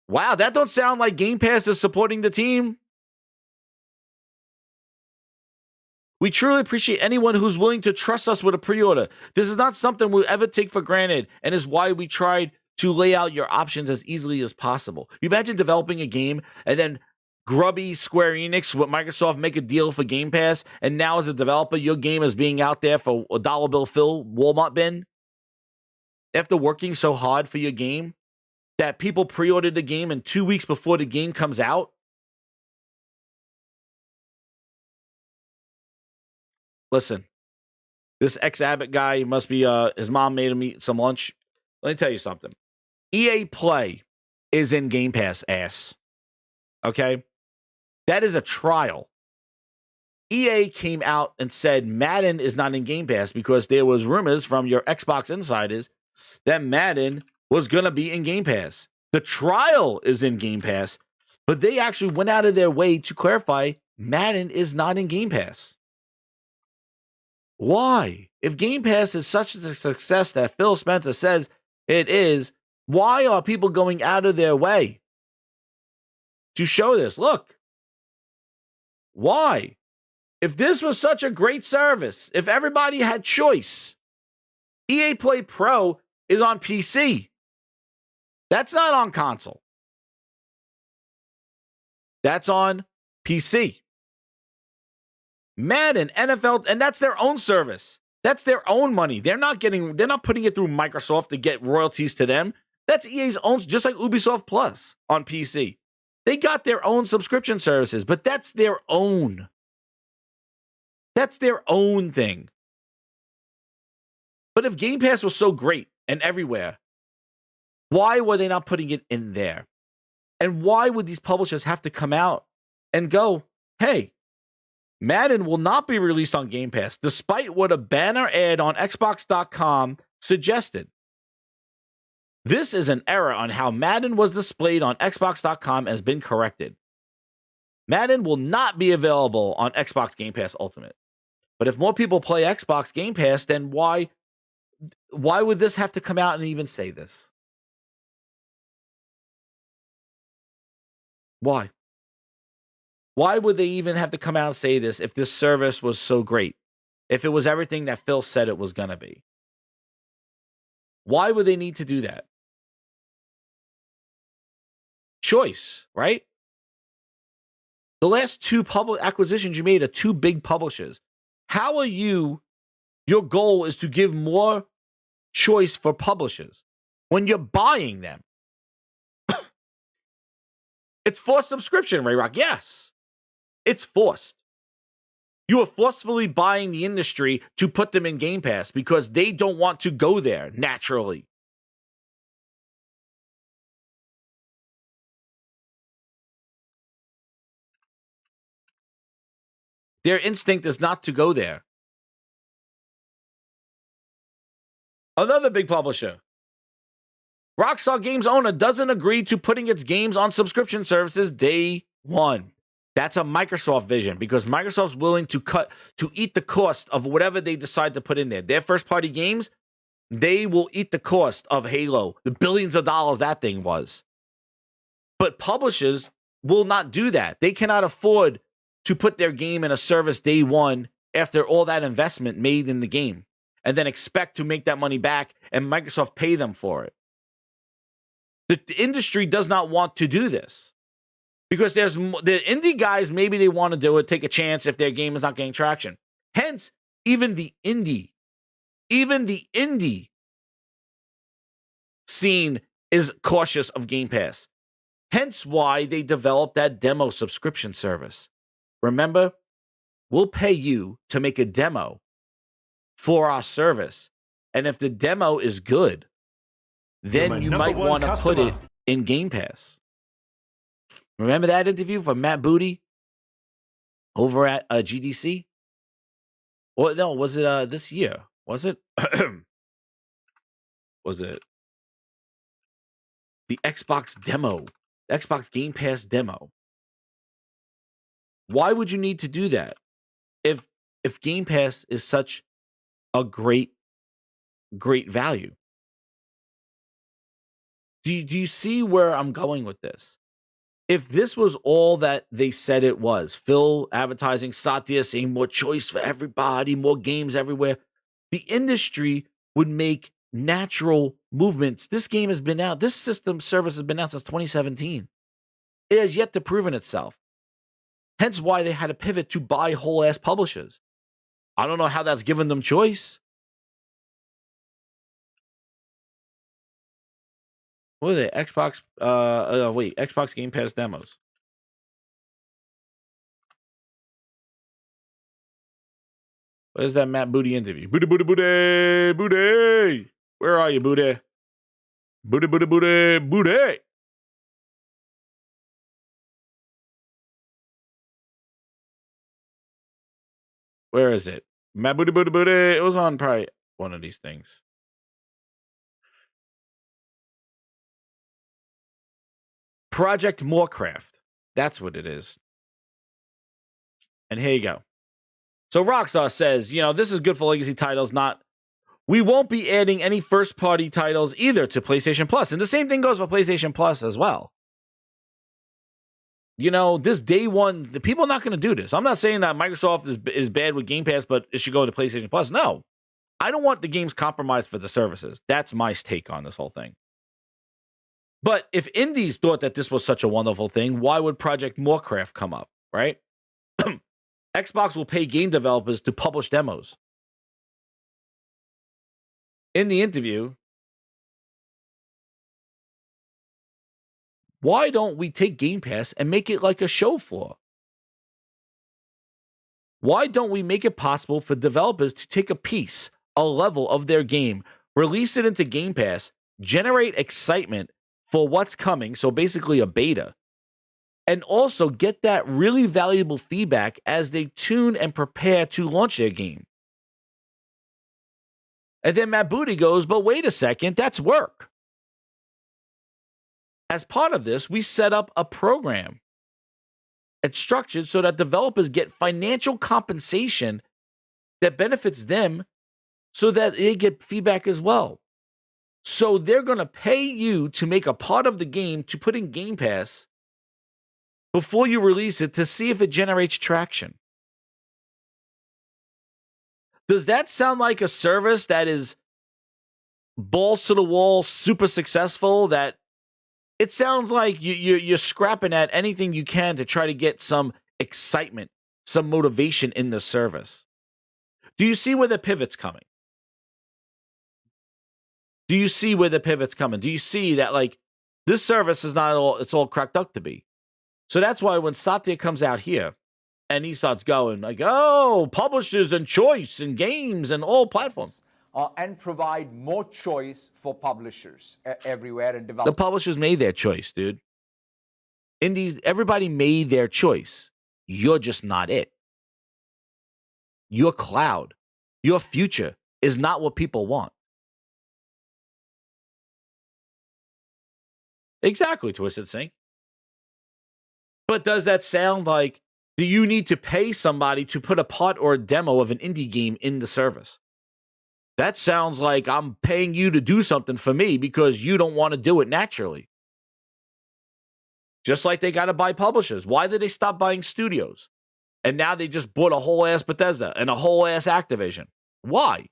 Wow, that don't sound like Game Pass is supporting the team. We truly appreciate anyone who's willing to trust us with a pre-order. This is not something we'll ever take for granted and is why we tried to lay out your options as easily as possible. You imagine developing a game and then grubby Square Enix with Microsoft make a deal for Game Pass, and now as a developer, your game is being out there for a dollar bill fill Walmart bin? After working so hard for your game that people pre-ordered the game and 2 weeks before the game comes out? Listen, this ex-Abbott guy must be, his mom made him eat some lunch. Let me tell you something. EA Play is in Game Pass, ass. Okay? That is a trial. EA came out and said Madden is not in Game Pass because there was rumors from your Xbox insiders that Madden was going to be in Game Pass. The trial is in Game Pass, but they actually went out of their way to clarify Madden is not in Game Pass. Why? If Game Pass is such a success that Phil Spencer says it is, why are people going out of their way to show this? Look. Why? If this was such a great service, if everybody had choice, EA Play Pro is on PC. That's not on console. That's on PC. Madden, NFL, and that's their own service. That's their own money. They're not putting it through Microsoft to get royalties to them. That's EA's own, just like Ubisoft Plus on PC. They got their own subscription services, but that's their own. That's their own thing. But if Game Pass was so great and everywhere, why were they not putting it in there? And why would these publishers have to come out and go, hey, Madden will not be released on Game Pass, despite what a banner ad on Xbox.com suggested. This is an error on how Madden was displayed on Xbox.com has been corrected. Madden will not be available on Xbox Game Pass Ultimate. But if more people play Xbox Game Pass, then why would this have to come out and even say this? Why? Why would they even have to come out and say this if this service was so great? If it was everything that Phil said it was going to be? Why would they need to do that? Choice, right? The last two public acquisitions you made are two big publishers. How are your goal is to give more choice for publishers when you're buying them? It's forced subscription, Ray Rock. Yes, it's forced. You are forcefully buying the industry to put them in Game Pass because they don't want to go there naturally. Their instinct is not to go there. Another big publisher. Rockstar Games owner doesn't agree to putting its games on subscription services day one. That's a Microsoft vision because Microsoft's willing to eat the cost of whatever they decide to put in there. Their first-party games, they will eat the cost of Halo, the billions of dollars that thing was. But publishers will not do that. They cannot afford to put their game in a service day one after all that investment made in the game and then expect to make that money back and Microsoft pay them for it. The industry does not want to do this because there's the indie guys, maybe they want to do it, take a chance if their game is not getting traction. Hence, even the indie scene is cautious of Game Pass. Hence why they developed that demo subscription service. Remember, we'll pay you to make a demo for our service. And if the demo is good, then you might want to put it in Game Pass. Remember that interview from Matt Booty over at GDC? Or no, was it this year? Was it? Was it the Xbox demo? Xbox Game Pass demo. Why would you need to do that if Game Pass is such a great value? Do you see where I'm going with this? If this was all that they said it was, Phil advertising, Satya saying more choice for everybody, more games everywhere, the industry would make natural movements. This game has been out. This system service has been out since 2017. It has yet to prove itself. Hence why they had to pivot to buy whole-ass publishers. I don't know how that's given them choice. What is it? Xbox, Xbox Game Pass demos. Where's that Matt Booty interview? Booty, booty, booty, booty. Where are you, booty? Booty, booty, booty, booty. Where is it? Matt Booty, booty, booty. It was on probably one of these things. Project Moorcraft. That's what it is. And here you go. So Rockstar says, this is good for legacy titles, we won't be adding any first-party titles either to PlayStation Plus. And the same thing goes for PlayStation Plus as well. This day one, the people are not going to do this. I'm not saying that Microsoft is bad with Game Pass, but it should go to PlayStation Plus. No. I don't want the games compromised for the services. That's my take on this whole thing. But if indies thought that this was such a wonderful thing, why would Project Moorcraft come up, right? Xbox will pay game developers to publish demos. In the interview, why don't we take Game Pass and make it like a show floor? Why don't we make it possible for developers to take a piece, a level of their game, release it into Game Pass, generate excitement for what's coming, so basically a beta, and also get that really valuable feedback as they tune and prepare to launch their game? And then Matt Booty goes, but wait a second, that's work. As part of this, we set up a program. It's structured so that developers get financial compensation that benefits them so that they get feedback as well. So they're going to pay you to make a part of the game to put in Game Pass before you release it to see if it generates traction. Does that sound like a service that is balls to the wall, super successful, that it sounds like you're scrapping at anything you can to try to get some excitement, some motivation in the service? Do you see where the pivot's coming? Do you see where the pivot's coming? Do you see that, like, this service is not all it's all cracked up to be? So that's why when Satya comes out here and he starts going like, oh, publishers and choice and games and all platforms.
And provide more choice for publishers everywhere and developers.
The publishers made their choice, dude. Indies, everybody made their choice. You're just not it. Your cloud, your future is not what people want. Exactly, Twisted Sync. But does that sound like, do you need to pay somebody to put a part or a demo of an indie game in the service? That sounds like I'm paying you to do something for me because you don't want to do it naturally. Just like they got to buy publishers. Why did they stop buying studios? And now they just bought a whole ass Bethesda and a whole ass Activision. Why?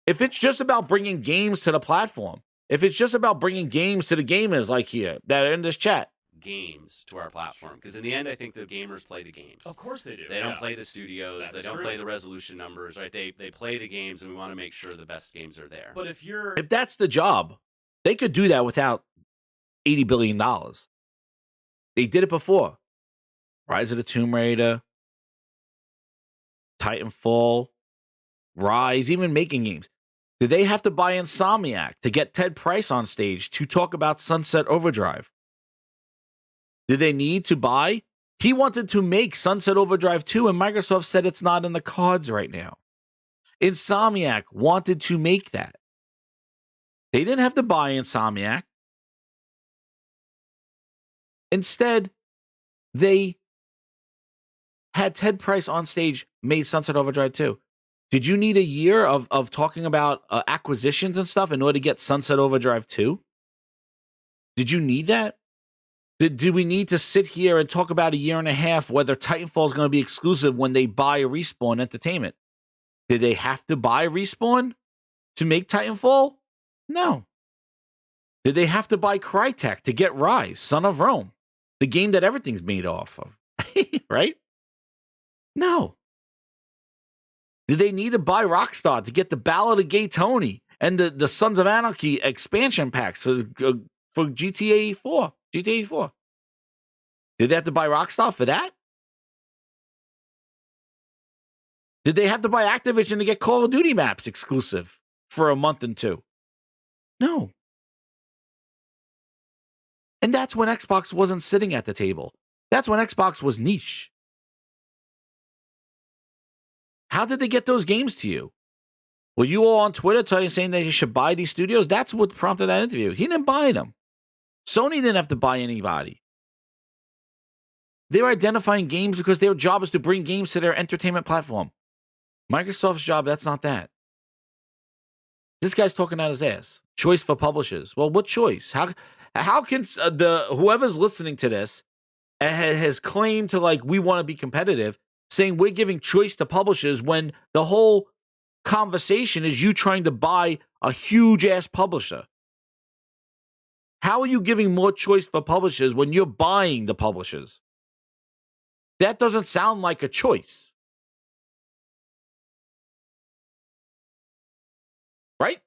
If it's just about bringing games to the platform, if it's just about bringing games to the gamers like here that are in this chat,
games to our platform, because in the end I think the gamers play the games.
Of course they do.
They don't play the studios.
That's
they don't
true.
Play the resolution numbers, right? They play the games, and we want to make sure the best games are there.
But
if that's the job, they could do that without $80 billion. They did it before. Rise of the Tomb Raider, Titanfall, Rise, even making games. Did they have to buy Insomniac to get Ted Price on stage to talk about Sunset Overdrive? Did they need to buy? He wanted to make Sunset Overdrive 2, and Microsoft said it's not in the cards right now. Insomniac wanted to make that. They didn't have to buy Insomniac. Instead, they had Ted Price on stage, made Sunset Overdrive 2. Did you need a year of talking about acquisitions and stuff in order to get Sunset Overdrive 2? Did you need that? Did we need to sit here and talk about a year and a half whether Titanfall is going to be exclusive when they buy Respawn Entertainment? Did they have to buy Respawn to make Titanfall? No. Did they have to buy Crytek to get Rise, Son of Rome? the game that everything's made off of, right? No. Did they need to buy Rockstar to get the Ballad of Gay Tony and the Sons of Anarchy expansion packs for GTA 4? GTA 4. Did they have to buy Rockstar for that? Did they have to buy Activision to get Call of Duty maps exclusive for a month and two? No. And that's when Xbox wasn't sitting at the table. That's when Xbox was niche. How did they get those games to you? Were you all on Twitter saying that you should buy these studios? That's what prompted that interview. He didn't buy them. Sony didn't have to buy anybody. They were identifying games because their job is to bring games to their entertainment platform. Microsoft's job, that's not that. This guy's talking out his ass. Choice for publishers. Well, what choice? How can whoever's listening to this has claimed to, like, we want to be competitive, saying we're giving choice to publishers when the whole conversation is you trying to buy a huge ass publisher? How are you giving more choice for publishers when you're buying the publishers? That doesn't sound like a choice. Right?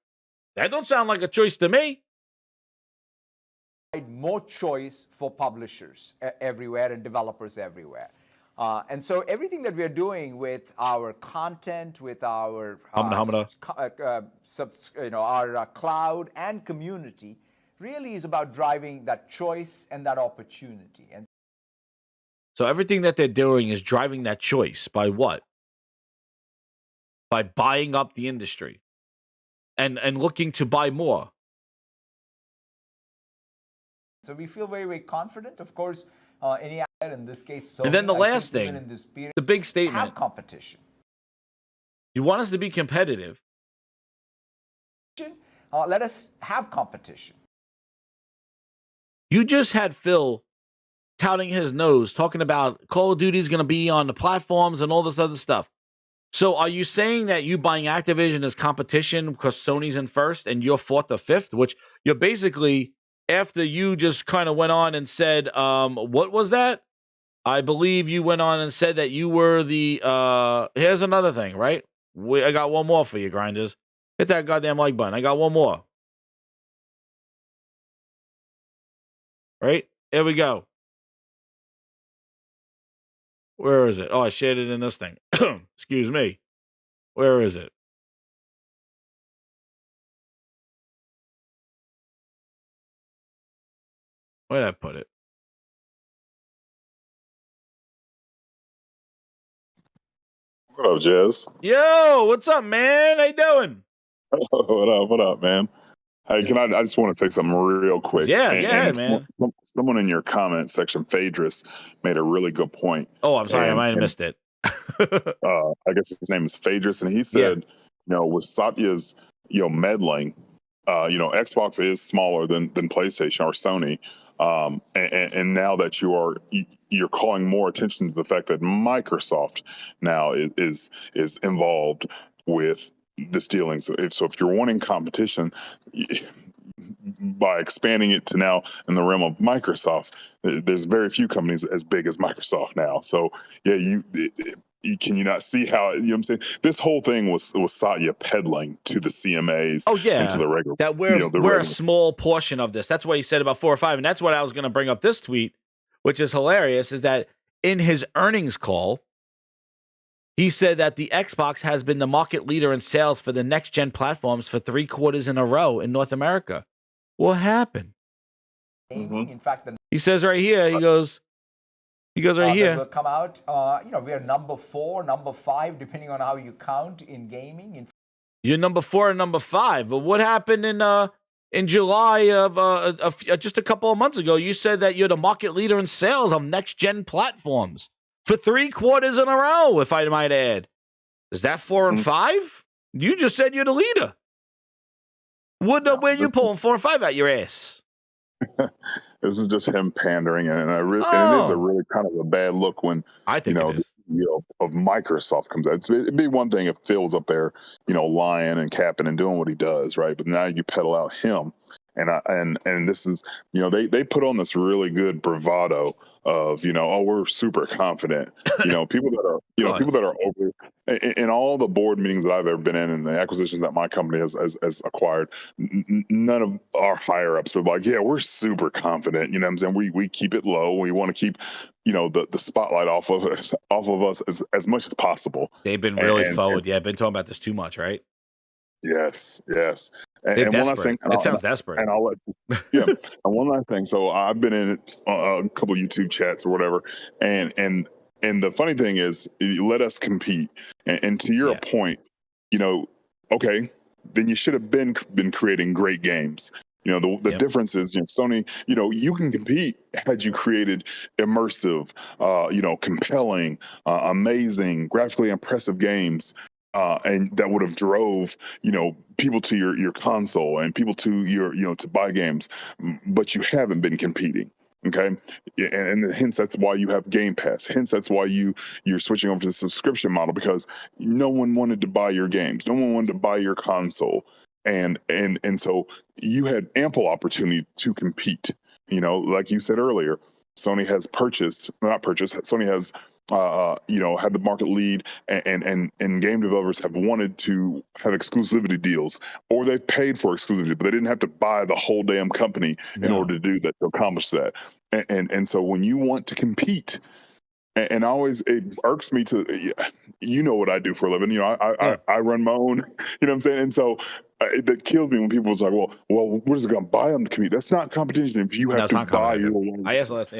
That don't sound like a choice to me.
More choice for publishers everywhere and developers everywhere. And so everything that we're doing with our content, with our our cloud and community really is about driving that choice and that opportunity. And
so everything that they're doing is driving that choice by what? By buying up the industry and looking to buy more.
So we feel very, very confident. Of course, any in this case, Sony,
and then the last thing,
in this period,
the big statement:
have competition.
You want us to be competitive.
Let us have competition.
You just had Phil touting his nose, talking about Call of Duty is going to be on the platforms and all this other stuff. So are you saying that you buying Activision is competition because Sony's in first and you're fourth or fifth, which you're basically, after you just kind of went on and said, what was that? I believe you went on and said that you were the, here's another thing, right? I got one more for you, grinders. Hit that goddamn like button. I got one more. Right? Here we go. Where is it? Oh, I shared it in this thing. Excuse me. Where is it? Where did I put it?
What up, Jazz?
Yo, what's up, man? How you doing?
What up, man? Hey, I just want to say something real quick.
Yeah, man.
Someone in your comment section, Phaedrus, made a really good point.
Oh, I'm sorry. I might have missed it.
I guess his name is Phaedrus, and he said, with Satya's, meddling, Xbox is smaller than PlayStation or Sony. And now that you're calling more attention to the fact that Microsoft now is involved with this dealing. So if you're wanting competition, by expanding it to now in the realm of Microsoft, there's very few companies as big as Microsoft now. So can you not see how, you know what I'm saying? This whole thing was Satya peddling to the CMAs and to the regular.
That we're a small portion of this. That's what he said about 4 or 5. And that's what I was going to bring up this tweet, which is hilarious, is that in his earnings call, he said that the Xbox has been the market leader in sales for the next-gen platforms for 3 quarters in a row in North America. What happened?
In fact,
he says right here, he goes right here.
Will come out. We are number 4, number 5, depending on how you count in gaming.
You're number 4 and number 5. But what happened in July of just a couple of months ago? You said that you're the market leader in sales of next-gen platforms for 3 quarters in a row, if I might add. Is that 4 and 5? You just said you're the leader. Where you pulling 4 and 5 out your ass?
This is just him pandering, and it is a really kind of a bad look when the CEO of Microsoft comes out. It'd be one thing if Phil's up there, lying and capping and doing what he does, right? But now you pedal out him, and this is, they put on this really good bravado of, oh, we're super confident. People that are, people that are over in all the board meetings that I've ever been in and the acquisitions that my company has acquired, none of our higher ups are like, yeah, we're super confident. You know what I'm saying? We keep it low. We want to keep, the spotlight off of us as much as possible.
They've been really forward. Yeah, I've been talking about this too much, right?
Yes.
They're
And one last thing,
desperate. It sounds desperate.
And I'll let and one last thing. So I've been in a couple of YouTube chats or whatever, and the funny thing is, let us compete. And to your point, okay, then you should have been creating great games. The difference is, Sony, you can compete had you created immersive, compelling, amazing, graphically impressive games. And that would have drove, people to your console and people to your, to buy games, but you haven't been competing. Okay. And hence that's why you have Game Pass. Hence that's why you're switching over to the subscription model, because no one wanted to buy your games. No one wanted to buy your console. And so you had ample opportunity to compete. Like you said earlier, Sony has Sony has had the market lead, and game developers have wanted to have exclusivity deals, or they've paid for exclusivity, but they didn't have to buy the whole damn company in order to do that, to accomplish that. And so when you want to compete, and always it irks me to, what I do for a living. I run my own, what I'm saying? And so that kills me when people was like, well, we're just going to buy them to compete. That's not competition if you have to buy your own.
I asked last,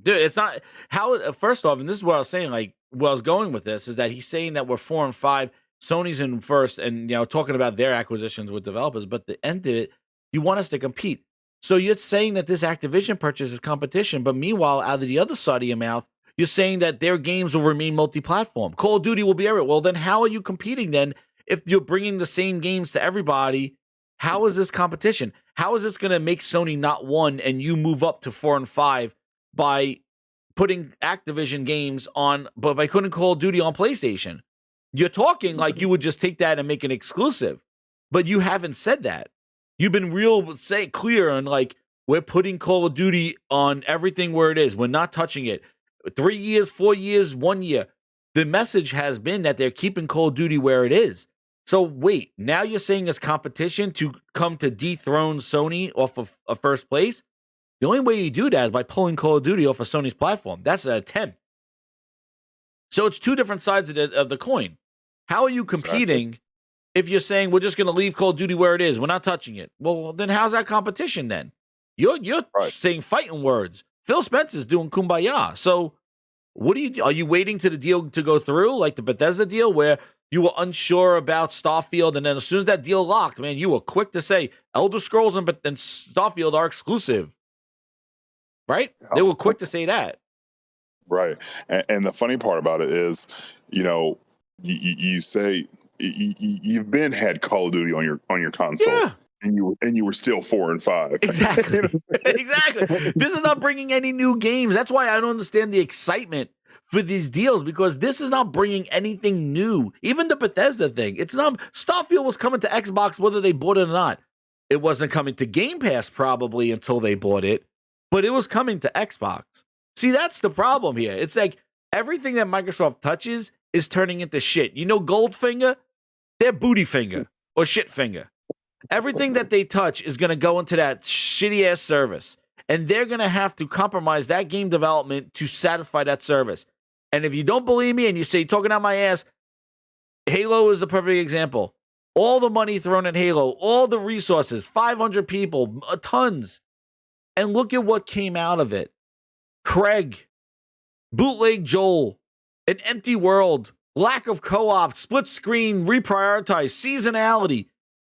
Dude, it's not how. First off, and this is what I was saying. Like, where I was going with this is that he's saying that we're 4 and 5. Sony's in first, and talking about their acquisitions with developers. But the end of it, you want us to compete. So you're saying that this Activision purchase is competition, but meanwhile, out of the other side of your mouth, you're saying that their games will remain multi-platform. Call of Duty will be everywhere. Well, then how are you competing then if you're bringing the same games to everybody? How is this competition? How is this going to make Sony not 1 and you move up to 4 and 5? By putting Activision games on, but by putting Call of Duty on PlayStation? You're talking like you would just take that and make an exclusive, but you haven't said that. You've been clear on like, we're putting Call of Duty on everything where it is. We're not touching it. 3 years, 4 years, 1 year. The message has been that they're keeping Call of Duty where it is. So wait, now you're saying it's competition to come to dethrone Sony off of a first place? The only way you do that is by pulling Call of Duty off of Sony's platform. That's an attempt. So it's two different sides of the coin. How are you competing if you're saying we're just going to leave Call of Duty where it is? We're not touching it. Well, then how's that competition then? You're saying fighting words. Phil Spencer's doing kumbaya. So what are you waiting to the deal to go through, like the Bethesda deal where you were unsure about Starfield, and then as soon as that deal locked, man, you were quick to say Elder Scrolls and Starfield are exclusive. Right? They were quick to say that.
Right. And the funny part about it is, you say you've had Call of Duty on your console, and you were still 4 and 5.
Exactly. Exactly. This is not bringing any new games. That's why I don't understand the excitement for these deals, because this is not bringing anything new. Even the Bethesda thing, it's not. Starfield was coming to Xbox whether they bought it or not. It wasn't coming to Game Pass probably until they bought it. But it was coming to Xbox. See, that's the problem here. It's like everything that Microsoft touches is turning into shit. Goldfinger? They're Bootyfinger or Shitfinger. Everything that they touch is going to go into that shitty-ass service. And they're going to have to compromise that game development to satisfy that service. And if you don't believe me and you say, you're talking out my ass, Halo is the perfect example. All the money thrown at Halo, all the resources, 500 people, tons. And look at what came out of it. Craig, bootleg Joel, an empty world, lack of co-op, split screen, reprioritize, seasonality.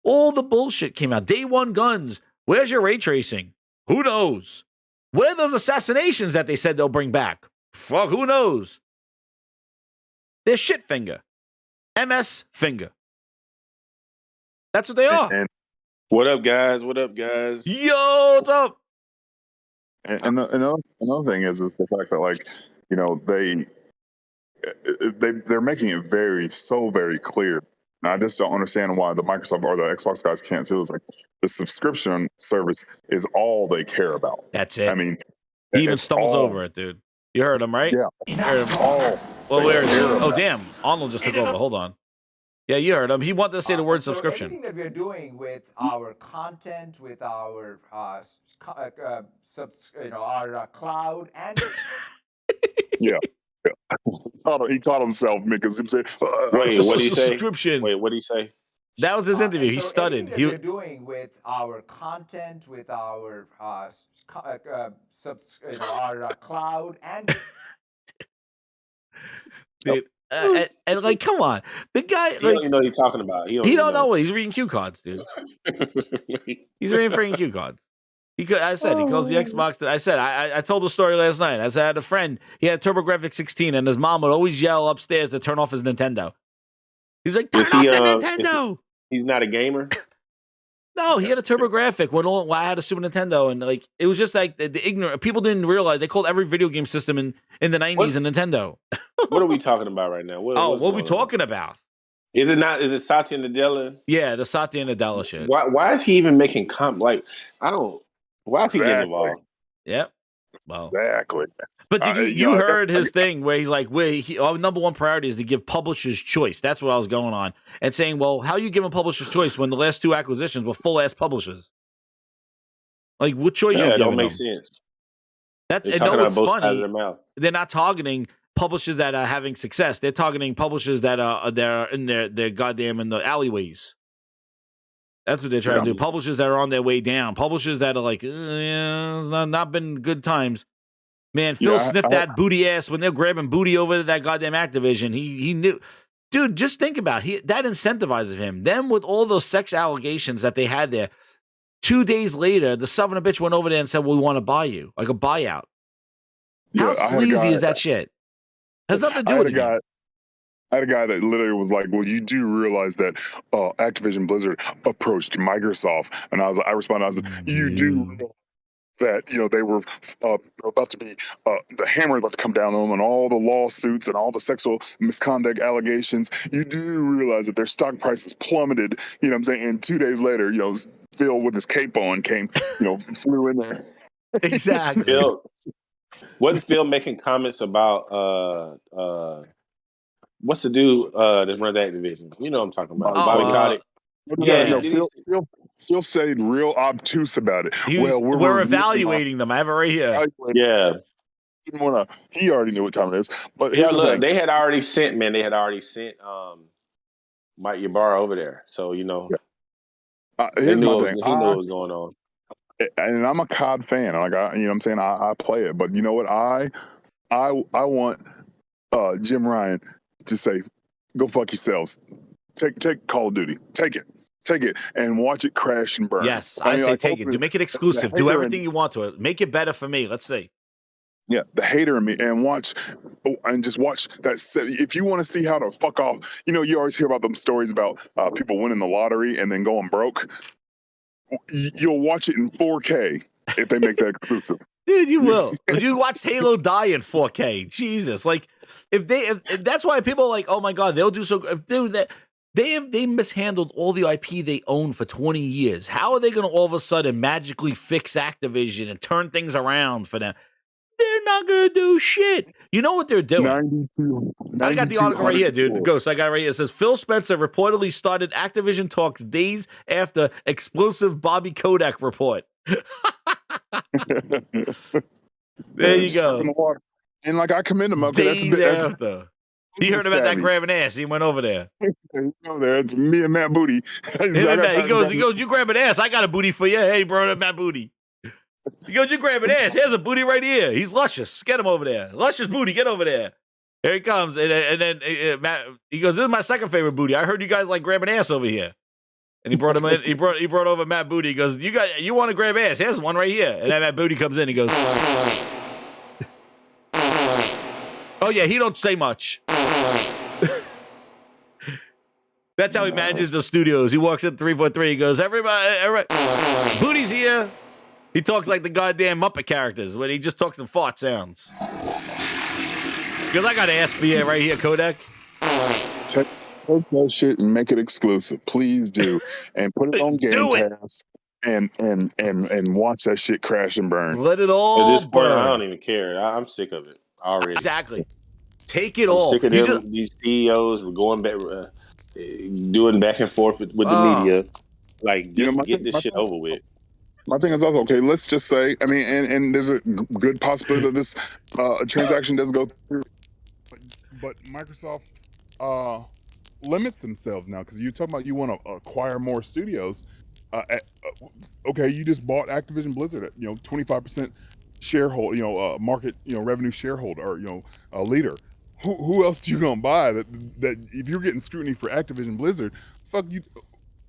All the bullshit came out. Day one guns. Where's your ray tracing? Who knows? Where are those assassinations that they said they'll bring back? Fuck, who knows? They're shit finger. MS finger. That's what they are.
And what up, guys? What up, guys?
Yo, what's up?
And another thing is the fact that they're making it very clear And I just don't understand why the Microsoft or the Xbox guys can't too. It's like the subscription service is all they care about.
That's it.
I mean,
he even
it's
stumbles
all-
over it, dude. You heard him, right?
Yeah.
You heard him.
All
Well, where is he?
care
Oh,
about.
damn. Arnold just took over. Hold on. Yeah, you heard him. He wanted to say the word
So
subscription.
everything that we're doing with our content, with our our cloud and
Yeah. He caught himself because he said,
Wait, what did he say?
Subscription.
Wait, what did he say?
That was his interview. He
so
stuttered.
everything that we're doing with our content, with our our cloud and
Dude, and like, come on, the guy.
He don't even know what he's talking about. He
don't know what he's reading cue cards, dude. He's reading freaking cue cards. I said he calls the Xbox. I said I told the story last night. I said I had a friend. He had a TurboGrafx 16, and his mom would always yell upstairs to turn off his Nintendo. He's like, turn off the Nintendo.
He's not a gamer.
No, he had a TurboGrafx when I had a Super Nintendo, and like it was just like the ignorant people didn't realize they called every video game system in the 90s a Nintendo.
What are we talking about right now? What
are we talking about?
Is it not? Is it Satya Nadella?
Yeah, the Satya Nadella shit.
Why is he even making like? I don't. Why is he getting involved?
Yep. Well,
exactly.
But did you heard his thing where he's like, our number one priority is to give publishers choice. That's what I was going on. And saying, well, how are you giving publishers choice when the last two acquisitions were full-ass publishers? Like, what choice you giving them?
Don't make sense.
They're talking out both sides of their mouth. They're not targeting publishers that are having success. They're targeting publishers that are in their goddamn in the alleyways. That's what they're trying to do. Publishers that are on their way down. Publishers that are like, it's not been good times. Man, Phil sniffed that booty ass when they're grabbing booty over to that goddamn Activision. He knew. Dude, just think about it. That incentivizes him. Them with all those sex allegations that they had there. 2 days later, the son of a bitch went over there and said, well, we want to buy you. Like a buyout. How sleazy is that shit? Has nothing to do with it.
I had a guy that literally was like, well, you do realize that Activision Blizzard approached Microsoft. And I responded, I was like, you do realize that, they were about to be, the hammer about to come down on them and all the lawsuits and all the sexual misconduct allegations. You do realize that their stock prices plummeted, you know what I'm saying? And 2 days later, Phil with his cape on came, flew in there.
Exactly.
Phil, wasn't Phil making comments about, what's the dude that runs Activision? You know what I'm talking about. Bobby Kotick.
Yeah, Phil said real obtuse about it.
We're evaluating them. I have it right here.
Yeah.
He already knew what time it is. But
they had already sent Mike Ybarra over there. So,
here's
my
thing.
He knew what was going on.
And I'm a COD fan. Like I play it. But you know what? I want Jim Ryan to say, go fuck yourselves. Take Call of Duty. Take it and watch it crash and burn.
Yes, I say take it. Do make it exclusive. Do everything you want to it. Make it better for me. Let's see.
Yeah, the hater in me, and just watch that. If you want to see how to fuck off, you always hear about them stories about people winning the lottery and then going broke. You'll watch it in 4K if they make that exclusive.
Dude, you will. You watched Halo die in 4K. Jesus, like if that's why people are like, oh my god, they'll do so. Dude, they mishandled all the IP they own for 20 years. How are they going to all of a sudden magically fix Activision and turn things around for them? They're not going to do shit. You know what they're doing? I got the article right here, dude. Ghost, I got it right here. It says, Phil Spencer reportedly started Activision talks days after explosive Bobby Kotick report. There you go.
And I commend him.
Days after. He heard about that grabbing ass. He went over there.
It's me and Matt Booty.
He goes, you grabbing ass. I got a booty for you. Hey, bro, Matt Booty. He goes, you grabbing ass. Here's a booty right here. He's luscious. Get him over there. Luscious booty. Get over there. Here he comes. And then Matt, he goes, this is my second favorite booty. I heard you guys like grabbing ass over here. And he brought him in. He brought over Matt Booty. He goes, you want to grab ass? Here's one right here. And then Matt Booty comes in. He goes, oh yeah, he don't say much. That's how he manages the studios. He walks in 343. He goes, everybody, Booty's here. He talks like the goddamn Muppet characters when he just talks in fart sounds. Because I got ass for you right here, Kodak.
Take that shit and make it exclusive. Please do. And put it on Game Pass and watch that shit crash and burn.
Let it
At
all
this point, I
burn.
don't even care. I'm sick of it already.
Exactly. Take it
I'm
all.
sick of them, these CEOs going back, doing back and forth with the media. Like, just get this shit over with.
My thing is also, okay, let's just say, I mean, and there's a good possibility that this transaction doesn't go through. But Microsoft limits themselves now, because you're talking about you want to acquire more studios. Okay, you just bought Activision Blizzard at 25% shareholder, market revenue shareholder, or leader. Who else do you gonna buy that if you're getting scrutiny for Activision Blizzard, fuck you,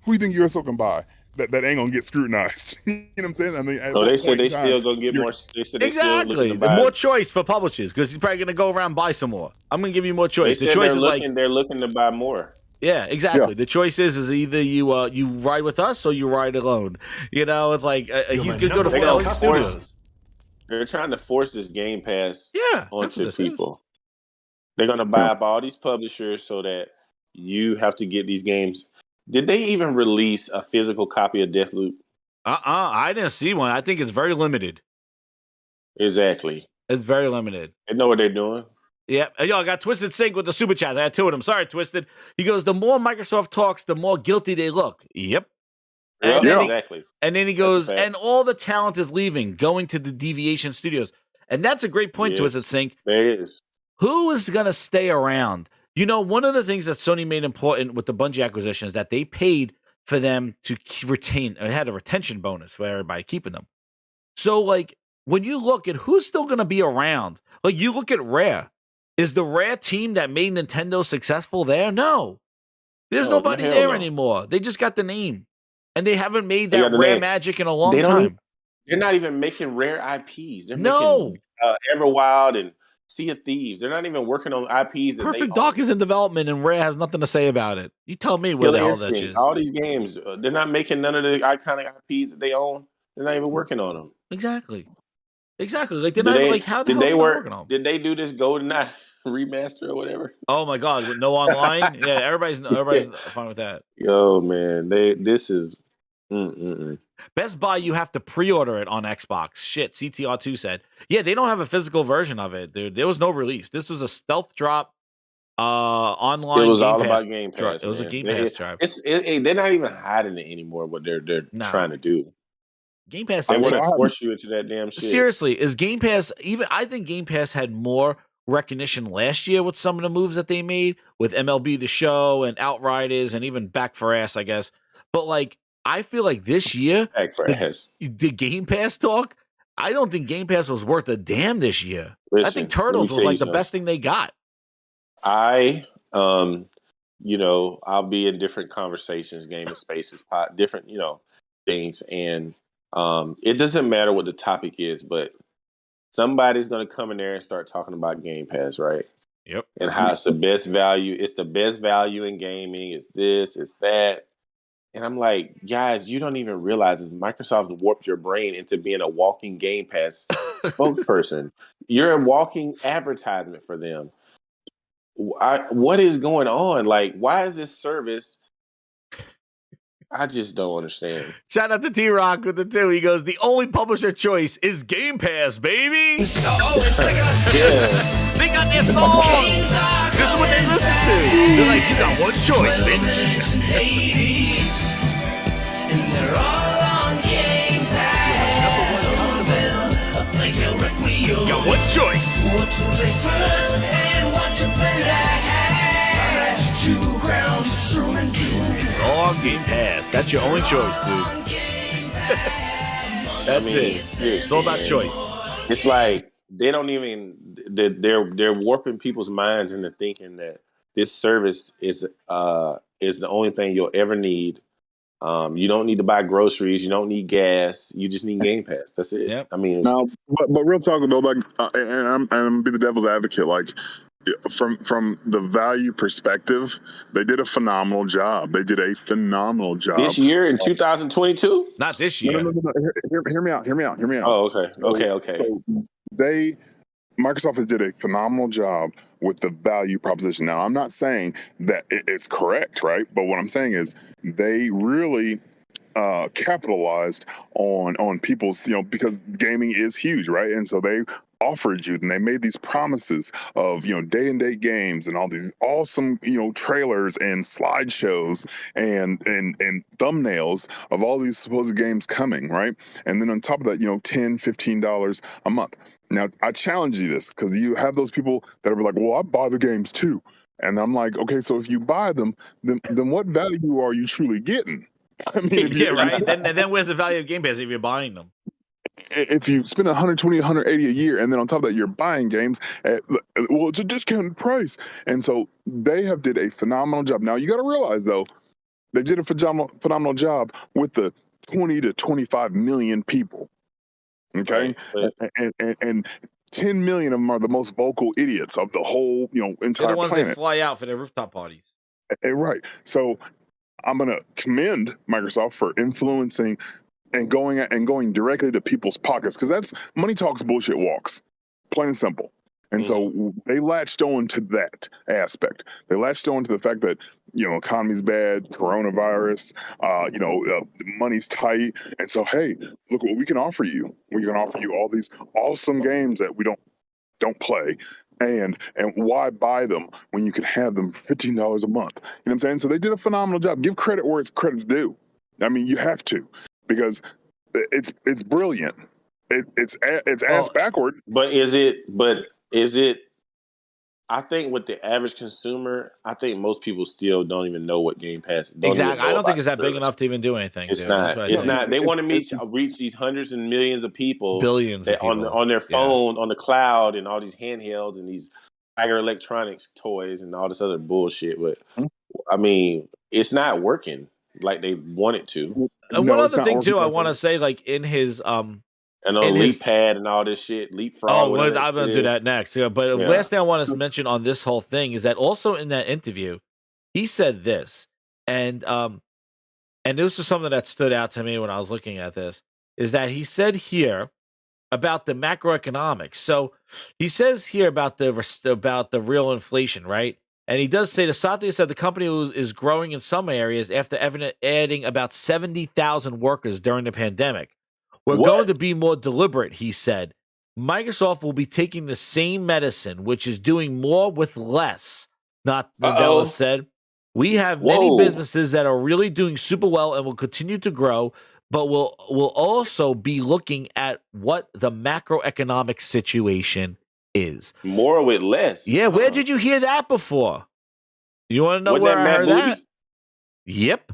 who you think you're also gonna buy that ain't gonna get scrutinized? You know what I'm saying? I mean,
so they said they still gonna get more. They said they
exactly
still
more choice for publishers, because he's probably gonna go around and buy some more. I'm gonna give you more choice.
They
The
said
choice is
they're looking to buy more.
Yeah, exactly. The choice is either you ride with us or you ride alone. It's like he's gonna go to failing studios.
They're trying to force this Game Pass onto people. They're gonna buy up all these publishers so that you have to get these games. Did they even release a physical copy of Deathloop?
I didn't see one. I think it's very limited.
Exactly.
It's very limited.
They know what they're doing.
Yeah. Yo, I got Twisted Sync with the super chat. I had two of them. Sorry, Twisted. He goes, the more Microsoft talks, the more guilty they look. Yep.
Exactly.
And then he goes, and all the talent is leaving, going to the Deviation Studios. And that's a great point, Twisted Sync.
There is.
Who is going to stay around? One of the things that Sony made important with the Bungie acquisition is that they paid for them to retain, or had a retention bonus for everybody keeping them. So, like, when you look at who's still going to be around, like, you look at Rare. Is the Rare team that made Nintendo successful there? No. There's nobody there anymore. They just got the name. And they haven't made that Rare magic in a long time.
They're not even making Rare IPs. They're making Everwild and Sea of Thieves. They're not even working on IPs.
Perfect Dark is in development, and Rare has nothing to say about it. You tell me where the hell that is.
All these games, they're not making none of the iconic IPs that they own. They're not even working on them.
Exactly. Like they're not even like, how the hell are they working on them?
Did they do this GoldenEye remaster or whatever?
Oh my God, with no online? Yeah, everybody's fine with that.
Yo, man, this is.
Best Buy, you have to pre-order it on Xbox. Shit, CTR2 said. Yeah, they don't have a physical version of it, dude. There was no release. This was a stealth drop online.
It was all about Game Pass.
It was a Game Pass drop.
They're not even hiding it anymore, what they're trying to do.
Game Pass.
They want to force you into that damn shit.
Seriously, is Game Pass even? I think Game Pass had more recognition last year with some of the moves that they made with MLB The Show and Outriders and even Back for Ass, I guess. But like, I feel like this year, the Game Pass talk, I don't think Game Pass was worth a damn this year. I think Turtles was like the best thing they got.
I'll be in different conversations, gaming spaces, different, things. And it doesn't matter what the topic is, but somebody's going to come in there and start talking about Game Pass, right?
Yep.
And how it's the best value. It's the best value in gaming. It's this, it's that. And I'm like, guys, you don't even realize that Microsoft warped your brain into being a walking Game Pass spokesperson. You're a walking advertisement for them. What is going on? Like, why is this service? I just don't understand.
Shout out to T-Rock with the 2. He goes, the only publisher choice is Game Pass, baby. It's They got their songs. This is what they listen to. They're like, you got one choice, bitch.
They're all on Game Pass.
Got one choice.
Want to play first and want to play last. Two crowns, true and true.
It's all on Game Pass. That's your only choice, dude. That's it. It's all about choice.
It's like they don't even. They're warping people's minds into thinking that this service is the only thing you'll ever need. You don't need to buy groceries. You don't need gas. You just need Game Pass. That's it.
Yep.
I mean,
now, but real talk though, like, and I'm be the devil's advocate. Like, from the value perspective, they did a phenomenal job. They did a phenomenal job
this year in 2022.
Not this year.
No. Hear me out.
Oh, okay.
So they Microsoft did a phenomenal job with the value proposition. Now, I'm not saying that it's correct, right? But what I'm saying is they really capitalized on people's, because gaming is huge, right? And so they offered you, and they made these promises of, day and date games and all these awesome, trailers and slideshows and thumbnails of all these supposed games coming, right? And then on top of that, $10, $15 a month. Now, I challenge you this, because you have those people that are like, well, I buy the games too. And I'm like, okay, so if you buy them, then what value are you truly getting? I mean,
yeah, right. Then where's the value of Game Pass if you're buying them?
If you spend 120, 180 a year, and then on top of that, you're buying games at, well, it's a discounted price. And so they have did a phenomenal job. Now, you got to realize, though, they did a phenomenal job with the 20 to 25 million people. Okay? Right. And 10 million of them are the most vocal idiots of the whole, entire planet.
They're the ones that fly out for their rooftop parties.
Right. So I'm going to commend Microsoft for influencing and going directly to people's pockets, because that's money talks, bullshit walks, plain and simple. And so they latched on to that aspect. They latched on to the fact that, economy's bad, coronavirus, money's tight. And so, hey, look what we can offer you. We can offer you all these awesome games that we don't play. And why buy them when you can have them $15 a month? You know what I'm saying? So they did a phenomenal job. Give credit where it's credit's due. I mean, you have to, because it's brilliant. It's ass backward.
But is it? I think with the average consumer, I think most people still don't even know what Game Pass is.
Exactly. I don't think it's that big enough to even do anything.
It's not. It's not. They want to reach these hundreds and millions of people,
billions of people.
on their phone, on the cloud, and all these handhelds and these Tiger Electronics toys and all this other bullshit. But I mean, it's not working like they want it to.
And one other thing too, I want to say, like in his
and on Leap Pad and all this shit, Leapfrog.
Oh, well, I'm going to do that next. Yeah, but last thing I want to mention on this whole thing is that also in that interview, he said this, and this was something that stood out to me when I was looking at this, is that he said here about the macroeconomics. So he says here about the real inflation, right? And he does say, Satya said the company is growing in some areas after adding about 70,000 workers during the pandemic. We're going to be more deliberate, he said. Microsoft will be taking the same medicine, which is doing more with less. Nadella said, we have many businesses that are really doing super well and will continue to grow, but we'll also be looking at what the macroeconomic situation is.
More with less.
Yeah, where did you hear that before? You want to know where I heard that? Yep.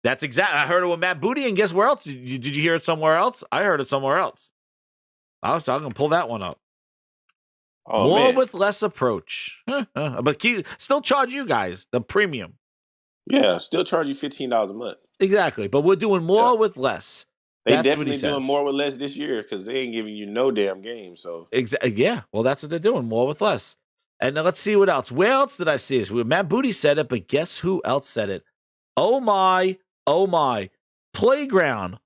That's exactly. I heard it with Matt Booty, and guess where else? Did you hear it somewhere else? I heard it somewhere else. I'm going to pull that one up. More with less approach. But still charge you guys the premium.
Yeah, still charge you $15 a month.
Exactly. But we're doing more with less.
They definitely doing more with less this year, because they ain't giving you no damn game. So
yeah, well, that's what they're doing. More with less. And now let's see what else. Where else did I see this? Matt Booty said it, but guess who else said it? Oh my. Playground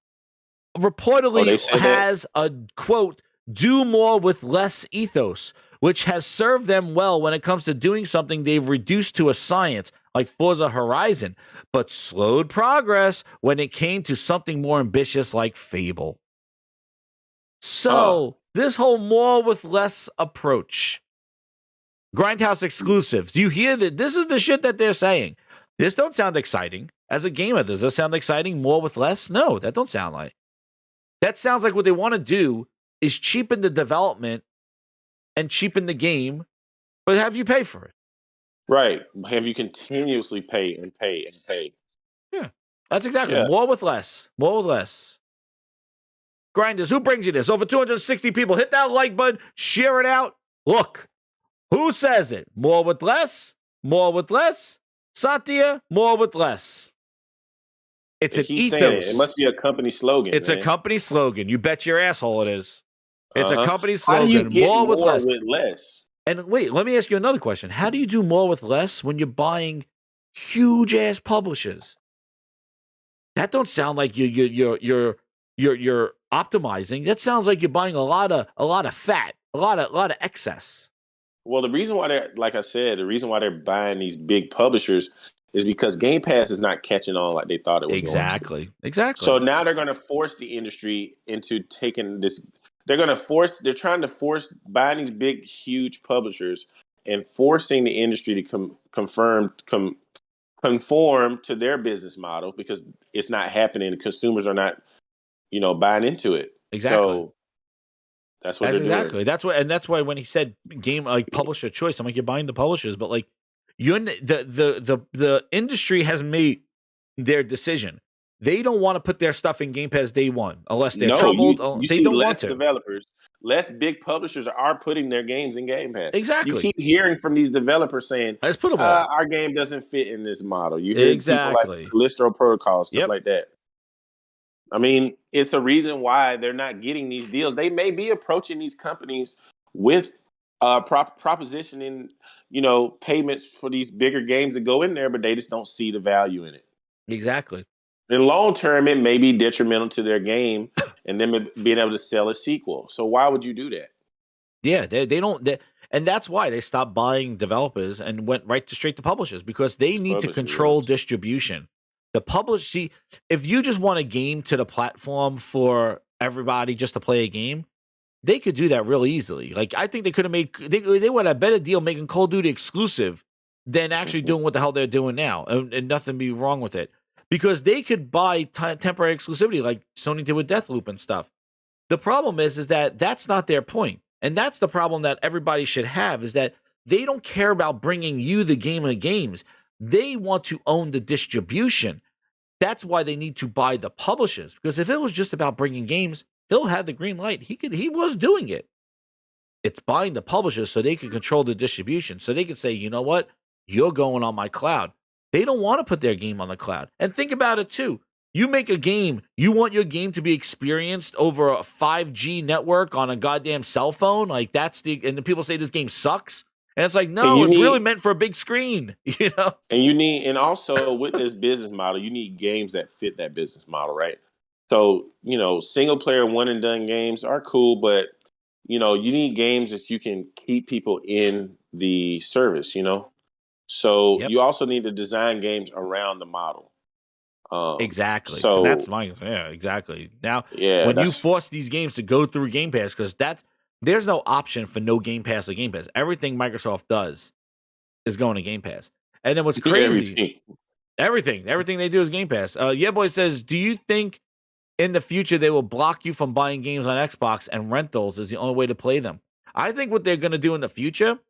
reportedly has a, quote, do more with less ethos, which has served them well when it comes to doing something they've reduced to a science, like Forza Horizon, but slowed progress when it came to something more ambitious like Fable. So, this whole more with less approach. Grindhouse exclusives. Do you hear that? This is the shit that they're saying. This don't sound exciting. As a gamer, does this sound exciting? More with less? No, that don't sound like. That sounds like what they want to do is cheapen the development and cheapen the game, but have you pay for it.
Right. Have you continuously pay and pay and pay.
Yeah, that's exactly. More with less. More with less. Grinders, who brings you this? Over 260 people. Hit that like button. Share it out. Look, who says it? More with less? More with less? Satya, more with less. It's an ethos.
It must be a company slogan.
It's a company slogan. You bet your asshole it is. It's a company slogan. More with less. And wait, let me ask you another question. How do you do more with less when you're buying huge ass publishers? That don't sound like you're optimizing. That sounds like you're buying a lot of fat. a lot of excess.
Well, the reason why they're, like I said, the reason why they're buying these big publishers is because Game Pass is not catching on like they thought it was going to.
Exactly.
So now they're going to force the industry into taking this. They're trying to force buying these big, huge publishers and forcing the industry to conform to their business model because it's not happening. The consumers are not, buying into it.
Exactly.
So that's what they're doing.
That's why when he said game like publisher choice, I'm like, you're buying the publishers, but like the industry has made their decision. They don't want to put their stuff in Game Pass day one unless they're troubled.
They don't want to. Developers, less big publishers are putting their games in Game Pass.
Exactly.
You keep hearing from these developers saying,
"Let's put them all."
Our game doesn't fit in this model. You hear people like Callisto Protocol, stuff like that. I mean, it's a reason why they're not getting these deals. They may be approaching these companies with propositioning, payments for these bigger games to go in there, but they just don't see the value in it.
Exactly.
In long term, it may be detrimental to their game and them being able to sell a sequel. So why would you do that?
Yeah, they don't. And that's why they stopped buying developers and went straight to publishers because they need to control distribution. See, if you just want a game to the platform for everybody just to play a game, they could do that real easily. Like, I think they could have they would have a better deal making Call of Duty exclusive than actually doing what the hell they're doing now. And nothing be wrong with it. Because they could buy temporary exclusivity like Sony did with Deathloop and stuff. The problem is that that's not their point. And that's the problem that everybody should have is that they don't care about bringing you the game of games. They want to own the distribution. That's why they need to buy the publishers. Because if it was just about bringing games, Phil had the green light. He was doing it. It's buying the publishers so they can control the distribution. So they can say, you know what? You're going on my cloud. They don't want to put their game on the cloud. And think about it too. You make a game, you want your game to be experienced over a 5G network on a goddamn cell phone? Like and then people say this game sucks. And it's like, no, it's really meant for a big screen,
And also with this business model, you need games that fit that business model, right? So, single player one and done games are cool, but you need games that you can keep people in the service, So you also need to design games around the model.
Exactly.
So
exactly. Now, when you force these games to go through Game Pass, because there's no option for no Game Pass or Game Pass. Everything Microsoft does is going to Game Pass. And then what's crazy? Everything they do is Game Pass. Yeah, boy says, do you think in the future they will block you from buying games on Xbox and rentals is the only way to play them? I think what they're going to do in the future,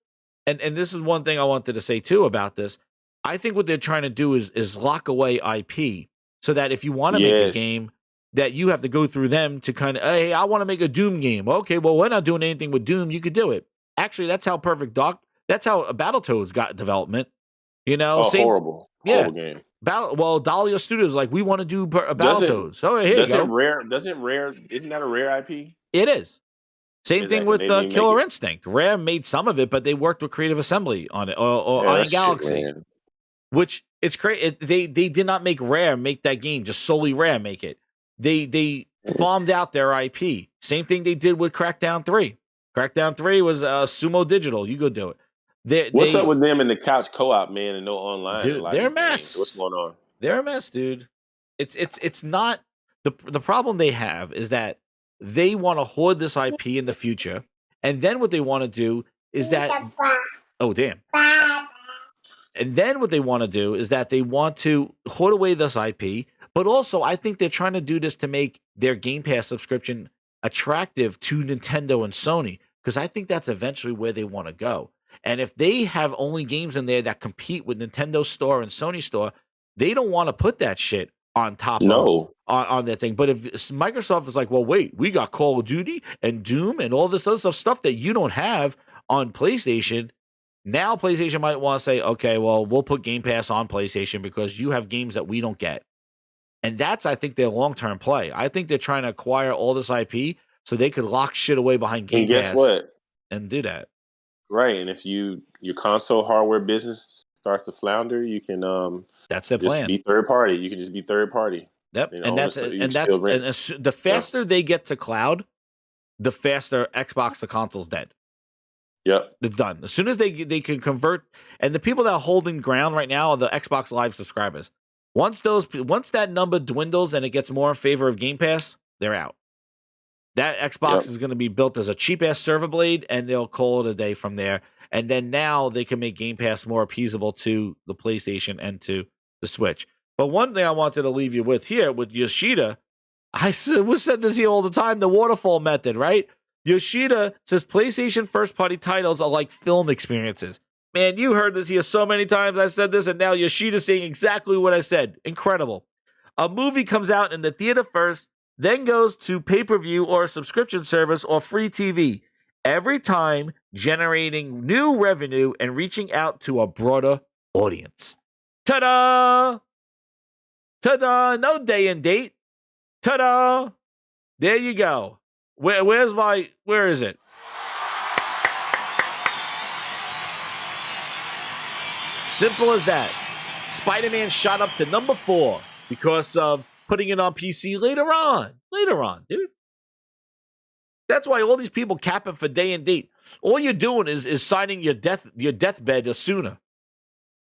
and this is one thing I wanted to say too about this. I think what they're trying to do is lock away IP so that if you want to make a game, that you have to go through them to kind of, hey, I want to make a Doom game. Okay, well, we're not doing anything with Doom. You could do it. Actually, that's how that's how Battletoads got development.
Horrible game.
Dahlia Studios like, we want to do Battletoads.
Isn't that a Rare IP?
It is. Same thing with Killer Instinct. Rare made some of it, but they worked with Creative Assembly on it, or Iron Galaxy. Which it's crazy. They did not make Rare make that game, just solely Rare make it. They farmed out their IP. Same thing they did with Crackdown 3. Crackdown 3 was Sumo Digital. You go do it.
What's up with them in the couch co-op, man, and no online?
Dude, they're a mess.
What's going on?
They're a mess, dude. It's not the problem they have is that they want to hoard this IP in the future, and then what they want to do is that and then what they want to do is that they want to hoard away this IP, but also I think they're trying to do this to make their Game Pass subscription attractive to Nintendo and Sony, because I think that's eventually where they want to go. And if they have only games in there that compete with Nintendo Store and Sony Store, they don't want to put that shit on top on their thing. But if Microsoft is like, well, wait, we got Call of Duty and Doom and all this other stuff that you don't have on PlayStation. Now PlayStation might want to say, okay, well, we'll put Game Pass on PlayStation because you have games that we don't get. And that's, I think, their long-term play. I think they're trying to acquire all this IP so they could lock shit away behind Game Pass.
And guess what?
And do that.
Right. And if your console hardware business starts to flounder, you can
that's their plan.
Be third party. You can just be third party.
Yep. And the faster they get to cloud, the faster Xbox to console's dead.
Yep.
It's done. As soon as they can convert, and the people that are holding ground right now are the Xbox Live subscribers. Once that number dwindles and it gets more in favor of Game Pass, they're out. That Xbox is going to be built as a cheap-ass server blade, and they'll call it a day from there. And then now they can make Game Pass more appeasable to the PlayStation and to the Switch. But one thing I wanted to leave you with here, with Yoshida, we said this here all the time, the waterfall method, right? Yoshida says PlayStation first-party titles are like film experiences. Man, you heard this here so many times. I said this, and now Yoshida's saying exactly what I said. Incredible. A movie comes out in the theater first, then goes to pay-per-view or a subscription service or free TV. Every time generating new revenue and reaching out to a broader audience. Ta-da! Ta-da! No day and date. Ta-da! There you go. Where is it? Simple as that. Spider-Man shot up to number 4 because of putting it on PC later on. Later on, dude. That's why all these people capping for day and date. All you're doing is signing your deathbed sooner.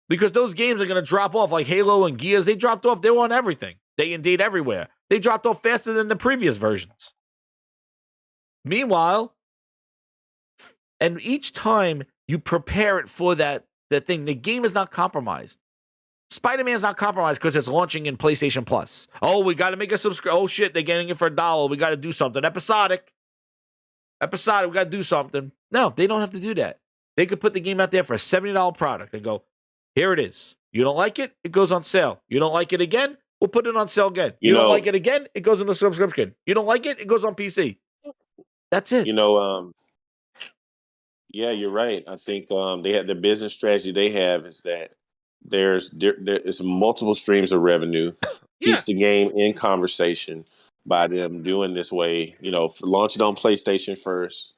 Because those games are going to drop off like Halo and Gears. They dropped off. They were on everything. Day and date everywhere. They dropped off faster than the previous versions. Meanwhile, and each time you prepare it for that thing, the game is not compromised. Spider-Man's not compromised because it's launching in PlayStation Plus. Oh, we got to make a subscription. Oh, shit, they're getting it for $1. We got to do something. Episodic, we got to do something. No, they don't have to do that. They could put the game out there for a $70 product and go, here it is. You don't like it? It goes on sale. You don't like it again? We'll put it on sale again. You don't like it again? It goes on the subscription. You don't like it? It goes on PC. That's it.
Yeah, you're right. I think they have the business strategy they have is that there's multiple streams of revenue. Keeps the game in conversation by them doing this way. Launch it on PlayStation first,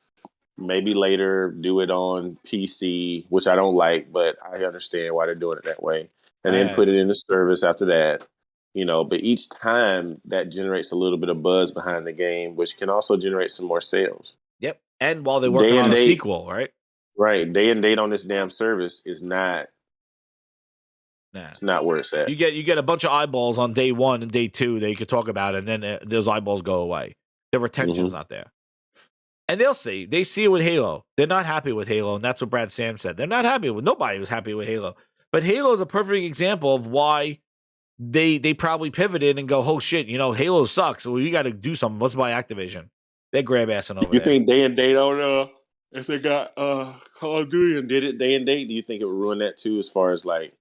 maybe later do it on PC, which I don't like, but I understand why they're doing it that way, and then put it in the service after that. But each time that generates a little bit of buzz behind the game, which can also generate some more sales.
Yep. And while they're working on a sequel, right?
Right. Day and date on this damn service is not. It's not where it's at.
You get a bunch of eyeballs on day 1 and day 2 that you could talk about, and then those eyeballs go away. The retention's not there. And they see it with Halo. They're not happy with Halo, and that's what Brad Sam said. They're not happy with. Nobody was happy with Halo. But Halo is a perfect example of why they probably pivoted and go, oh shit, Halo sucks. So we got to do something. Let's buy Activision. They're grab assing over there.
You think day and date on if they got Call of Duty and did it day and date, do you think it would ruin that too? As far as like,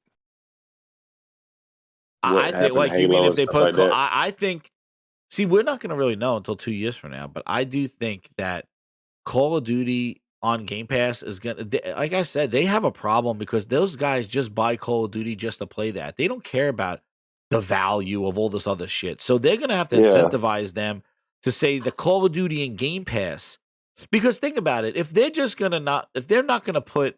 I think you mean if they put, I think. See, we're not going to really know until 2 years from now, but I do think that Call of Duty on Game Pass is going to, like I said, they have a problem because those guys just buy Call of Duty just to play that. They don't care about the value of all this other shit. So they're going to have to incentivize them to say the Call of Duty and Game Pass. Because think about it, if they're not going to put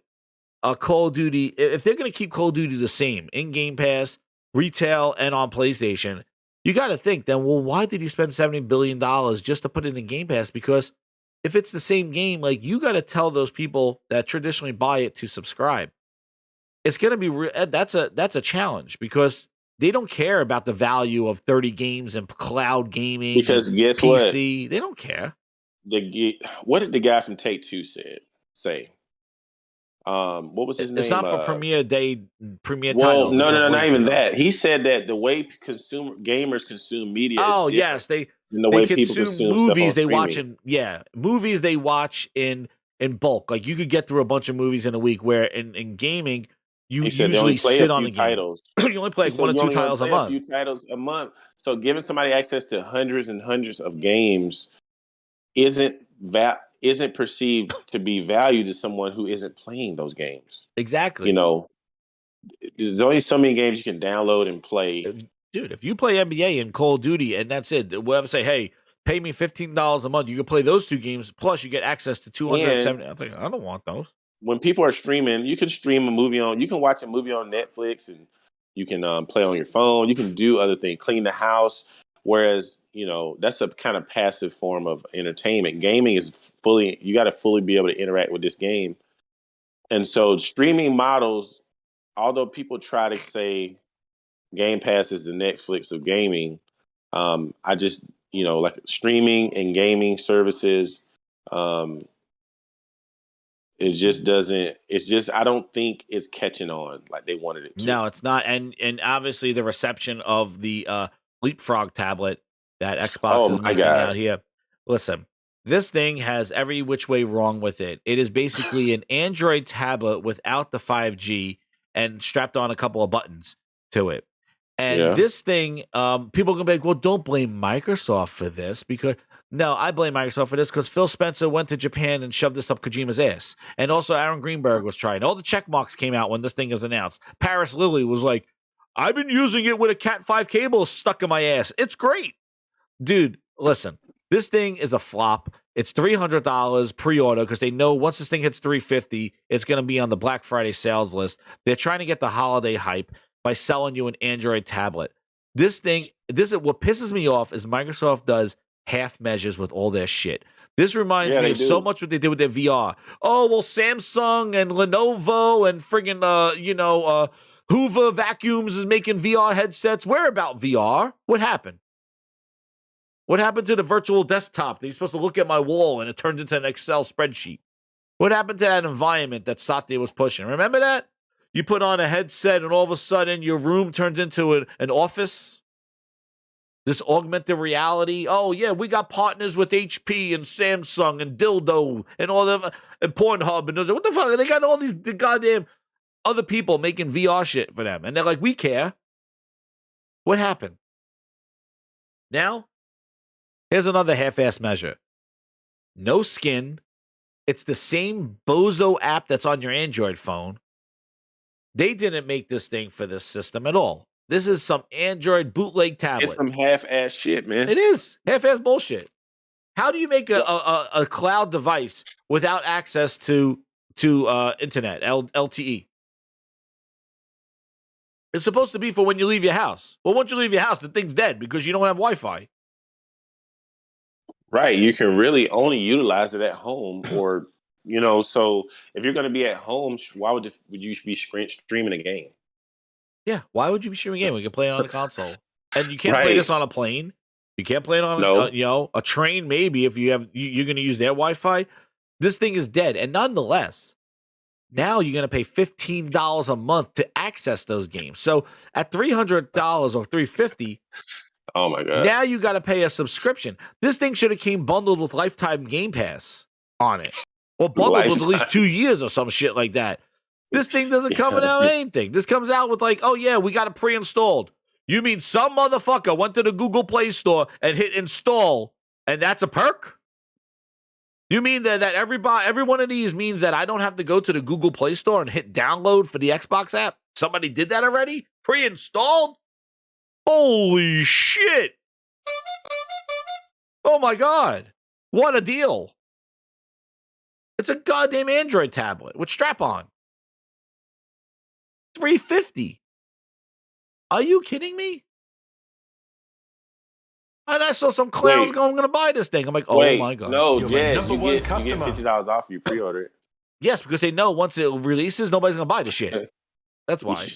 a Call of Duty, if they're going to keep Call of Duty the same in Game Pass, retail, and on PlayStation, you got to think then, well, why did you spend $70 billion just to put it in Game Pass? Because if it's the same game, like, you got to tell those people that traditionally buy it to subscribe. It's going to be that's a challenge because they don't care about the value of 30 games and cloud gaming.
Because guess
PC.
what?
They don't care.
What did the guy from Take-Two say? What was his name?
It's not for premiere
well,
titles.
No, not even that. He said that the way gamers consume media.
Oh,
is
yes, they
way
consume
people
movies.
Stuff on
they watch movies they watch in bulk. Like, you could get through a bunch of movies in a week. Where in gaming, you usually sit on a
titles.
You only play 1 or 2 titles a month.
A few titles a month. So giving somebody access to hundreds and hundreds of games isn't perceived to be valued to someone who isn't playing those games.
Exactly.
There's only so many games you can download and play.
Dude, if you play NBA and Call of Duty and that's it, we'll say, hey, pay me $15 a month. You can play those 2 games, plus you get access to 270. I think I don't want those.
When people are streaming, you can stream a movie you can watch a movie on Netflix, and you can play on your phone. You can do other things, clean the house. Whereas that's a kind of passive form of entertainment. Gaming is you got to fully be able to interact with this game. And so streaming models, although people try to say Game Pass is the Netflix of gaming, I just, like streaming and gaming services, it just doesn't. It's just I don't think it's catching on like they wanted it to.
No, it's not. And obviously the reception of the Leapfrog tablet that Xbox is making out here. Listen, this thing has every which way wrong with it. It is basically an Android tablet without the 5G and strapped on a couple of buttons to it. And this thing, people are gonna be like, well, don't blame Microsoft for this, because no, I blame Microsoft for this because Phil Spencer went to Japan and shoved this up Kojima's ass. And also Aaron Greenberg was trying. All the check marks came out when this thing is announced. Paris Lilly was like, I've been using it with a Cat 5 cable stuck in my ass. It's great. Dude, listen, this thing is a flop. It's $300 pre-order because they know once this thing hits $350, it's going to be on the Black Friday sales list. They're trying to get the holiday hype by selling you an Android tablet. This is what pisses me off is Microsoft does half measures with all their shit. This reminds me of so much what they did with their VR. Oh, well, Samsung and Lenovo and friggin' Hoover Vacuums is making VR headsets. Where about VR? What happened? What happened to the virtual desktop that you're supposed to look at my wall and it turns into an Excel spreadsheet? What happened to that environment that Satya was pushing? Remember that? You put on a headset and all of a sudden your room turns into an office? This augmented reality. Oh, yeah, we got partners with HP and Samsung and Dildo and all the and Pornhub. And what the fuck? They got all these goddamn other people making VR shit for them. And they're like, we care. What happened? Now, here's another half-ass measure. No skin. It's the same bozo app that's on your Android phone. They didn't make this thing for this system at all. This is some Android bootleg tablet.
It's some half-ass shit, man.
It is half-ass bullshit. How do you make a cloud device without access to internet, LTE? It's supposed to be for when you leave your house. Well, once you leave your house, the thing's dead because you don't have Wi-Fi.
Right. You can really only utilize it at home, or so if you're going to be at home, why would you be streaming a game?
Yeah, why would you be streaming a game? We can play it on a console, and you can't play this on a plane. You can't play it on a train. Maybe if you're going to use their Wi-Fi. This thing is dead, and nonetheless, now you're going to pay $15 a month to access those games. So at $300 or $350,
oh my god!
Now you got to pay a subscription. This thing should have came bundled with Lifetime Game Pass on it, or bundled with at least 2 years or some shit like that. This thing doesn't come out with anything. This comes out with like, oh yeah, we got it pre-installed. You mean some motherfucker went to the Google Play Store and hit install, and that's a perk? You mean that every one of these means that I don't have to go to the Google Play Store and hit download for the Xbox app? Somebody did that already? Pre-installed? Holy shit. Oh my God. What a deal. It's a goddamn Android tablet with strap-on. $350. Are you kidding me? And I saw some clowns going, I'm going to buy this thing. I'm like, oh my God.
No, Jez, you get $50 off if you pre-order it.
Yes, because they know once it releases, nobody's going to buy the shit. That's why.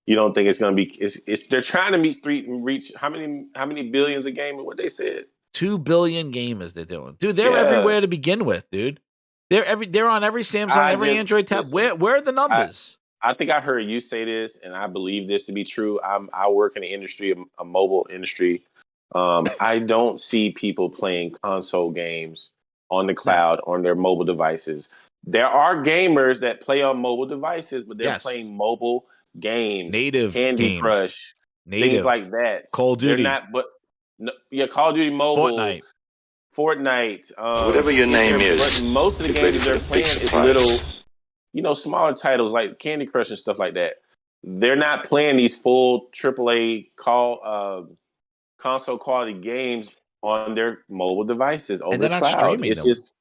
You don't think it's going to be? They're trying to reach how many billions a game? What they said?
2 billion gamers they're doing, dude. They're everywhere to begin with, dude. They're on every Samsung, every Android tab. Where are the numbers?
I think I heard you say this, and I believe this to be true. I work in the industry, a mobile industry. I don't see people playing console games on the cloud on their mobile devices. There are gamers that play on mobile devices, but they're playing mobile games,
native
Candy
games.
Crush, things like that.
Call of Duty,
they're not, but Call of Duty Mobile, Fortnite,
whatever your name is.
But most of the games that they're playing is little, smaller titles like Candy Crush and stuff like that. They're not playing these full AAA console quality games on their mobile devices over the cloud. It's just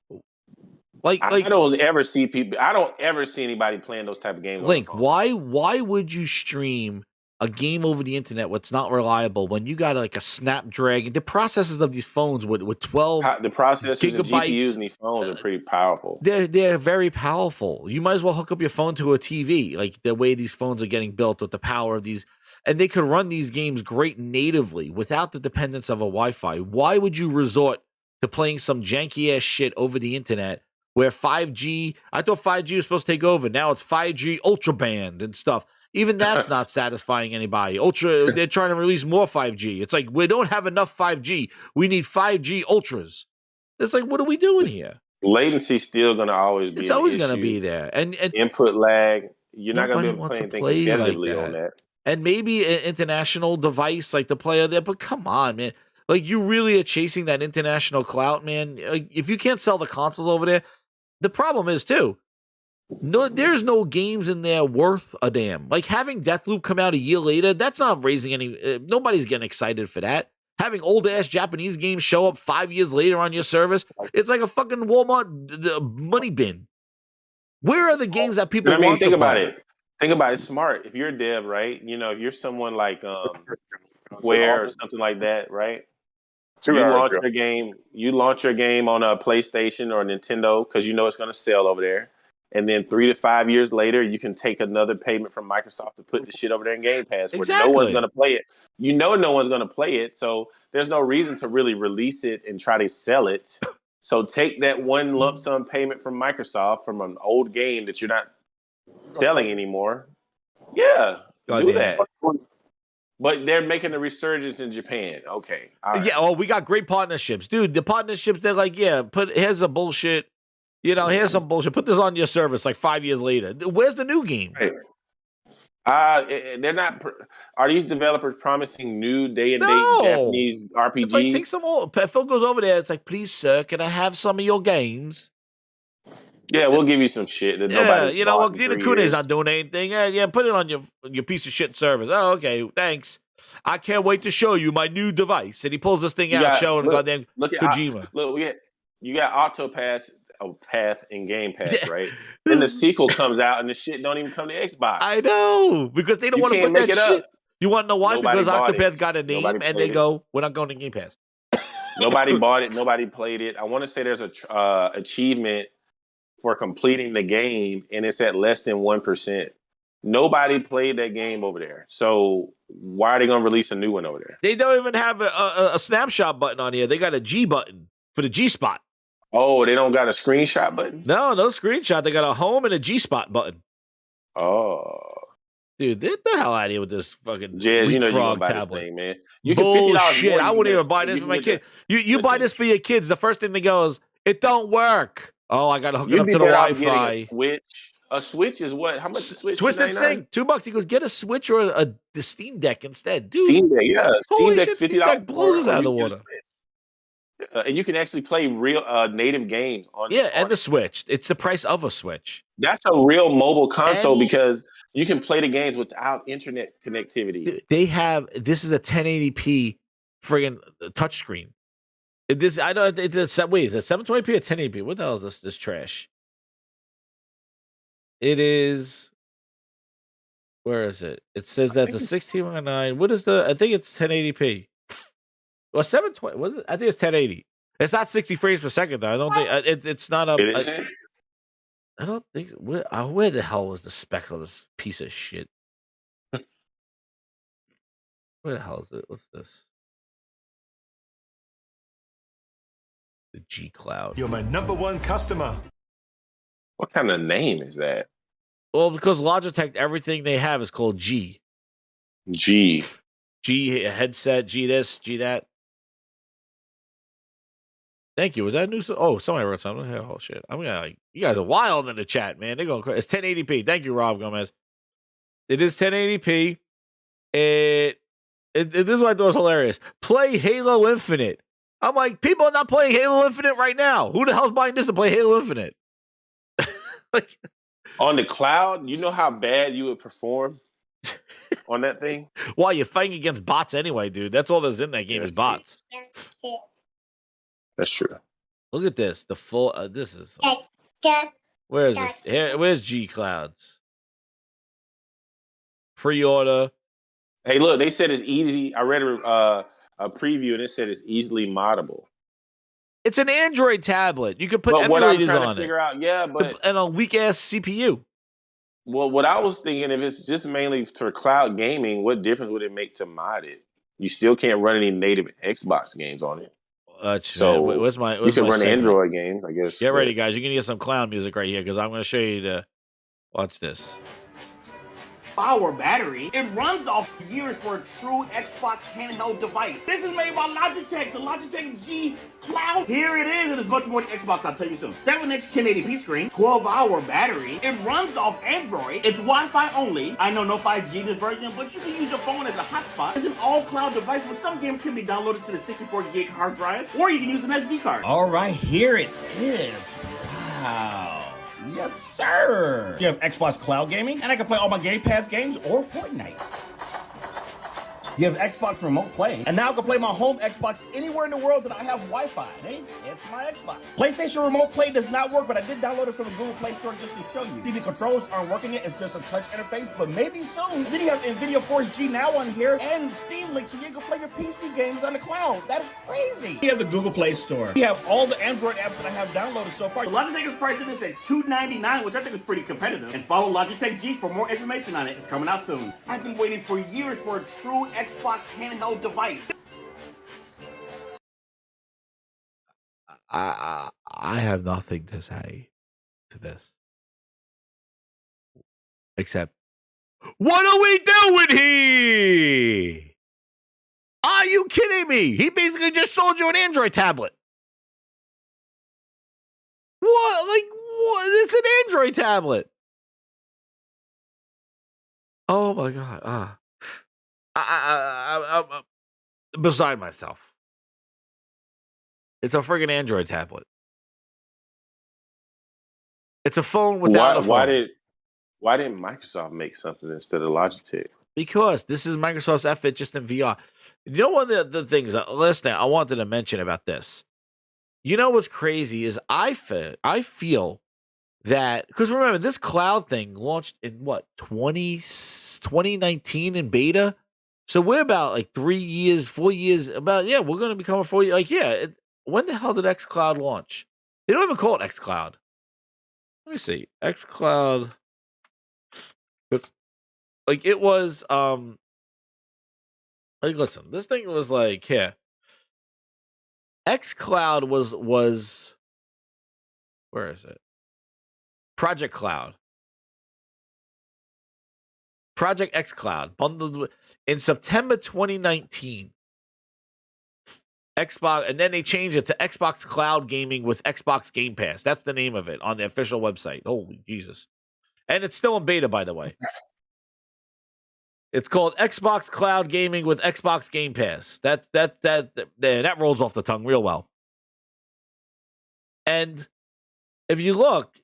I don't ever see people. I don't ever see anybody playing those type of games.
Link, why would you stream a game over the internet what's not reliable when you got like a Snapdragon. The processors of these phones with 12
The processors and GPUs
gigabytes
in these phones are pretty powerful.
they're very powerful. You might as well hook up your phone to a TV, like the way these phones are getting built with the power of these, and they could run these games great natively without the dependence of a Wi-Fi. Why would you resort to playing some janky ass shit over the internet where 5G? I thought 5G was supposed to take over. Now it's 5G ultra band and stuff. Even that's not satisfying anybody. They're trying to release more 5G. It's like we don't have enough 5G. We need 5G ultras. It's like, what are we doing here?
Latency's still going to always be.
It's always going to be there, and
input lag. You're not going to be able to play anything competitively
like
on that.
And maybe an international device like the player there, but come on, man. Like, you really are chasing that international clout, man. Like, if you can't sell the consoles over there, the problem is too. No, there's no games in there worth a damn. Like having Deathloop come out a year later, that's not raising any. Nobody's getting excited for that. Having old ass Japanese games show up 5 years later on your service, it's like a fucking Walmart money bin. Where are the games that people want
think
to
about
play?
it. Think about it. Smart. If you're a dev, right? You know, if you're someone like Square or something like that, right? You launch your game on a PlayStation or a Nintendo because you know it's going to sell over there. And then 3 to 5 years later, you can take another payment from Microsoft to put the shit over there in Game Pass where no one's going to play it. You know no one's going to play it, so there's no reason to really release it and try to sell it. So take that one lump sum payment from Microsoft from an old game that you're not selling anymore. Yeah, do that. But they're making a resurgence in Japan. Okay. All right.
Yeah, oh, we got great partnerships. Dude, the partnerships, they're like, yeah, here's a bullshit. You know, here's some bullshit. Put this on your service like 5 years later. Where's the new game?
They're not. Are these developers promising new day-and-date Japanese RPGs?
It's like, take some old. Phil goes over there. It's like, please, sir, can I have some of your games?
Yeah, we'll give you some shit that nobody's
you know,
bought
Nina
in 3
Kune's
years.
not doing anything. Yeah, put it on your piece of shit service. Oh, okay, thanks. I can't wait to show you my new device. And he pulls this thing out, showing goddamn Kojima.
You got Octopath Path in Game Pass, right? Then the sequel comes out and the shit don't even come to Xbox.
I know, because they don't want to put that shit. You want to know why?
Nobody
because
bought
Octopath
it.
got a name,
Nobody
and
played
they go, we're not going to Game Pass.
Nobody bought it. Nobody played it. I want to say there's a achievement for completing the game, and it's at less than 1%. Nobody played that game over there. So why are they going to release a new one over there?
They don't even have a snapshot button on here. They got a G button for the G spot.
Oh, they don't got a screenshot button?
No screenshot. They got a home and a G spot button.
Oh.
Dude, get the hell out of here with this fucking
Jazz, you know you
frog
gonna buy
tablet.
this thing, man.
Bullshit. I wouldn't even buy this for my kid. You buy this for your kids. The first thing they go is, it don't work. Oh, I got to hook it up to the Wi-Fi.
A Switch is what? How much is a Switch?
Twisted Sync, $2. He goes, get a Switch or the Steam Deck instead. Dude,
Steam Deck, yeah. Steam Deck's $50.
Steam Deck blows us out of the water.
And you can actually play real native games on.
Yeah, and the Switch. It's the price of a Switch.
That's a real mobile console because you can play the games without internet connectivity.
They have, this is a 1080p friggin' touchscreen. This, I know it's wait, is it 720p or 1080p? What the hell is this trash? It is, where is it? It says that's a 16:9. What is I think it's 1080p. Well, 720. What is it? I think it's 1080. It's not 60 frames per second though. I don't think it's not up. I don't think. Where the hell was the spec of this piece of shit? Where the hell is it? What's this? The G Cloud.
You're my #1 customer.
What kind of name is that?
Well, because Logitech, everything they have is called G.
G
headset, G this, G that. Thank you. Was that new? Oh, somebody wrote something. Oh shit! I'm gonna. You guys are wild in the chat, man. They're going crazy. It's 1080p. Thank you, Rob Gomez. It is 1080p. This is what I thought was hilarious. Play Halo Infinite. I'm like, people are not playing Halo Infinite right now. Who the hell's buying this to play Halo Infinite? Like,
on the cloud, you know how bad you would perform on that thing?
Well, you're fighting against bots anyway, dude. That's all that's in that game is bots.
That's true.
Look at this. The full. This is. Where is this? Here, where's G Clouds? Pre-order.
Hey, look, they said it's easy. I read a preview and it said it's easily moddable.
It's an Android tablet. You could put
But what I'm
emulators
trying
on
to
it.
figure out, yeah, but
And a weak ass CPU.
Well, what I was thinking, if it's just mainly for cloud gaming, what difference would it make to mod it? You still can't run any native Xbox games on it. So
where's
you
my
can run
segment?
Android games, I guess.
Get ready, guys. You're gonna get some clown music right here because I'm gonna show you the. Watch this.
Hour battery. It runs off years for a true Xbox handheld device. This is made by Logitech, the Logitech G Cloud. Here it is, and it's much more than Xbox, I'll tell you soon. 7-inch 1080p screen, 12-hour battery. It runs off Android. It's Wi-Fi only. I know no 5G this version, but you can use your phone as a hotspot. It's an all-cloud device, but some games can be downloaded to the 64-gig hard drive, or you can use an SD card.
All right, here it is. Wow. Yes, sir. You have Xbox Cloud Gaming, and I can play all my Game Pass games or Fortnite. You have Xbox Remote Play, and now I can play my home Xbox anywhere in the world that I have Wi-Fi. Hey, it's my Xbox. PlayStation Remote Play does not work, but I did download it from the Google Play Store just to show you. See, the controls aren't working yet. It's just a touch interface, but maybe soon. And then you have NVIDIA Force G Now on here, and Steam Link, so you can play your PC games on the cloud. That is crazy. You have the Google Play Store. You have all the Android apps that I have downloaded so far.
The Logitech is pricing this at $299, which I think is pretty competitive. And follow Logitech G for more information on it. It's coming out soon. I've been waiting for years for a true Xbox handheld device.
I have nothing to say to this except, what are we doing here? Are you kidding me? He basically just sold you an Android tablet. What? Like, what? It's an Android tablet. Oh my God. I'm beside myself. It's a friggin' Android tablet. It's a phone without a phone.
Why didn't Microsoft make something instead of Logitech?
Because this is Microsoft's effort just in VR. You know, one of the things, last thing I wanted to mention about this. You know what's crazy is I feel that, because remember, this cloud thing launched in what, 2019 in beta? So we're about like 3 years, 4 years, we're going to become a 4 year. Like, when the hell did xCloud launch? They don't even call it xCloud. Let me see. xCloud. It's like, it was, like, listen, this thing was like, xCloud was, where is it? Project Cloud. Project xCloud bundled in September 2019. Xbox, and then they changed it to Xbox Cloud Gaming with Xbox Game Pass. That's the name of it on the official website. Holy Jesus. And it's still in beta, by the way. It's called Xbox Cloud Gaming with Xbox Game Pass. That rolls off the tongue real well. And if you look,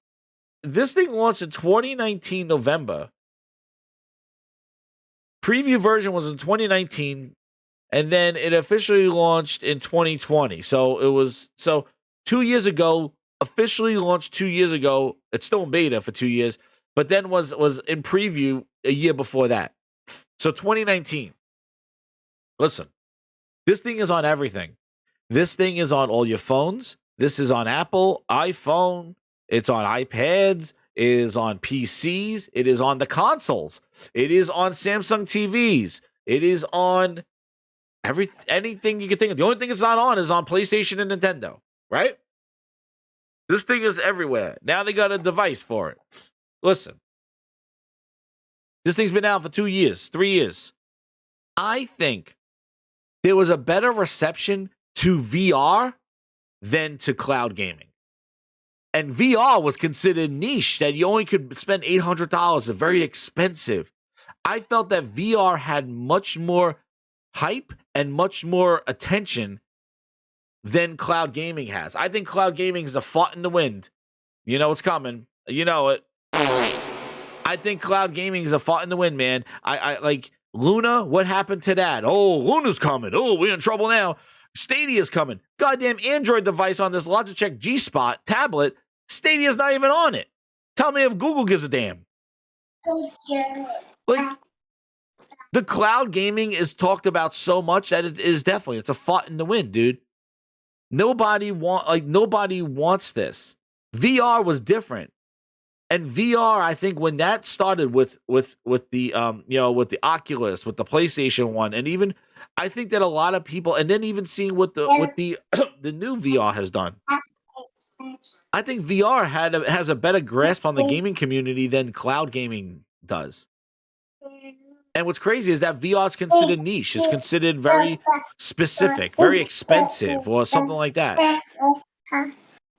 this thing launched in 2019 November. Preview version was in 2019, and then it officially launched in 2020. So it was 2 years ago, officially launched 2 years ago. It's still in beta for 2 years, but then was in preview a year before that. So 2019. Listen, this thing is on everything. This thing is on all your phones. This is on Apple, iPhone. It's on iPads. It is on PCs. It is on the consoles. It is on Samsung TVs. It is on anything you can think of. The only thing it's not on is on PlayStation and Nintendo, right? This thing is everywhere. Now they got a device for it. Listen, this thing's been out for 2 years, 3 years. I think there was a better reception to VR than to cloud gaming. And VR was considered niche, that you only could spend $800. It's very expensive. I felt that VR had much more hype and much more attention than cloud gaming has. I think cloud gaming is a fart in the wind. You know what's coming. You know it. I think cloud gaming is a fart in the wind, man. I like Luna. What happened to that? Oh, Luna's coming. Oh, we're in trouble now. Stadia's coming. Goddamn Android device on this Logitech G Spot tablet. Stadia's not even on it. Tell me if Google gives a damn. Like, The cloud gaming is talked about so much that it's a fought in the wind, dude. Nobody wants this. VR was different. And VR, I think when that started with the with the Oculus, with the PlayStation 1, and even I think that a lot of people, and then even seeing what the the new VR has done. I think VR has a better grasp on the gaming community than cloud gaming does. And what's crazy is that VR is considered niche. It's considered very specific, very expensive, or something like that.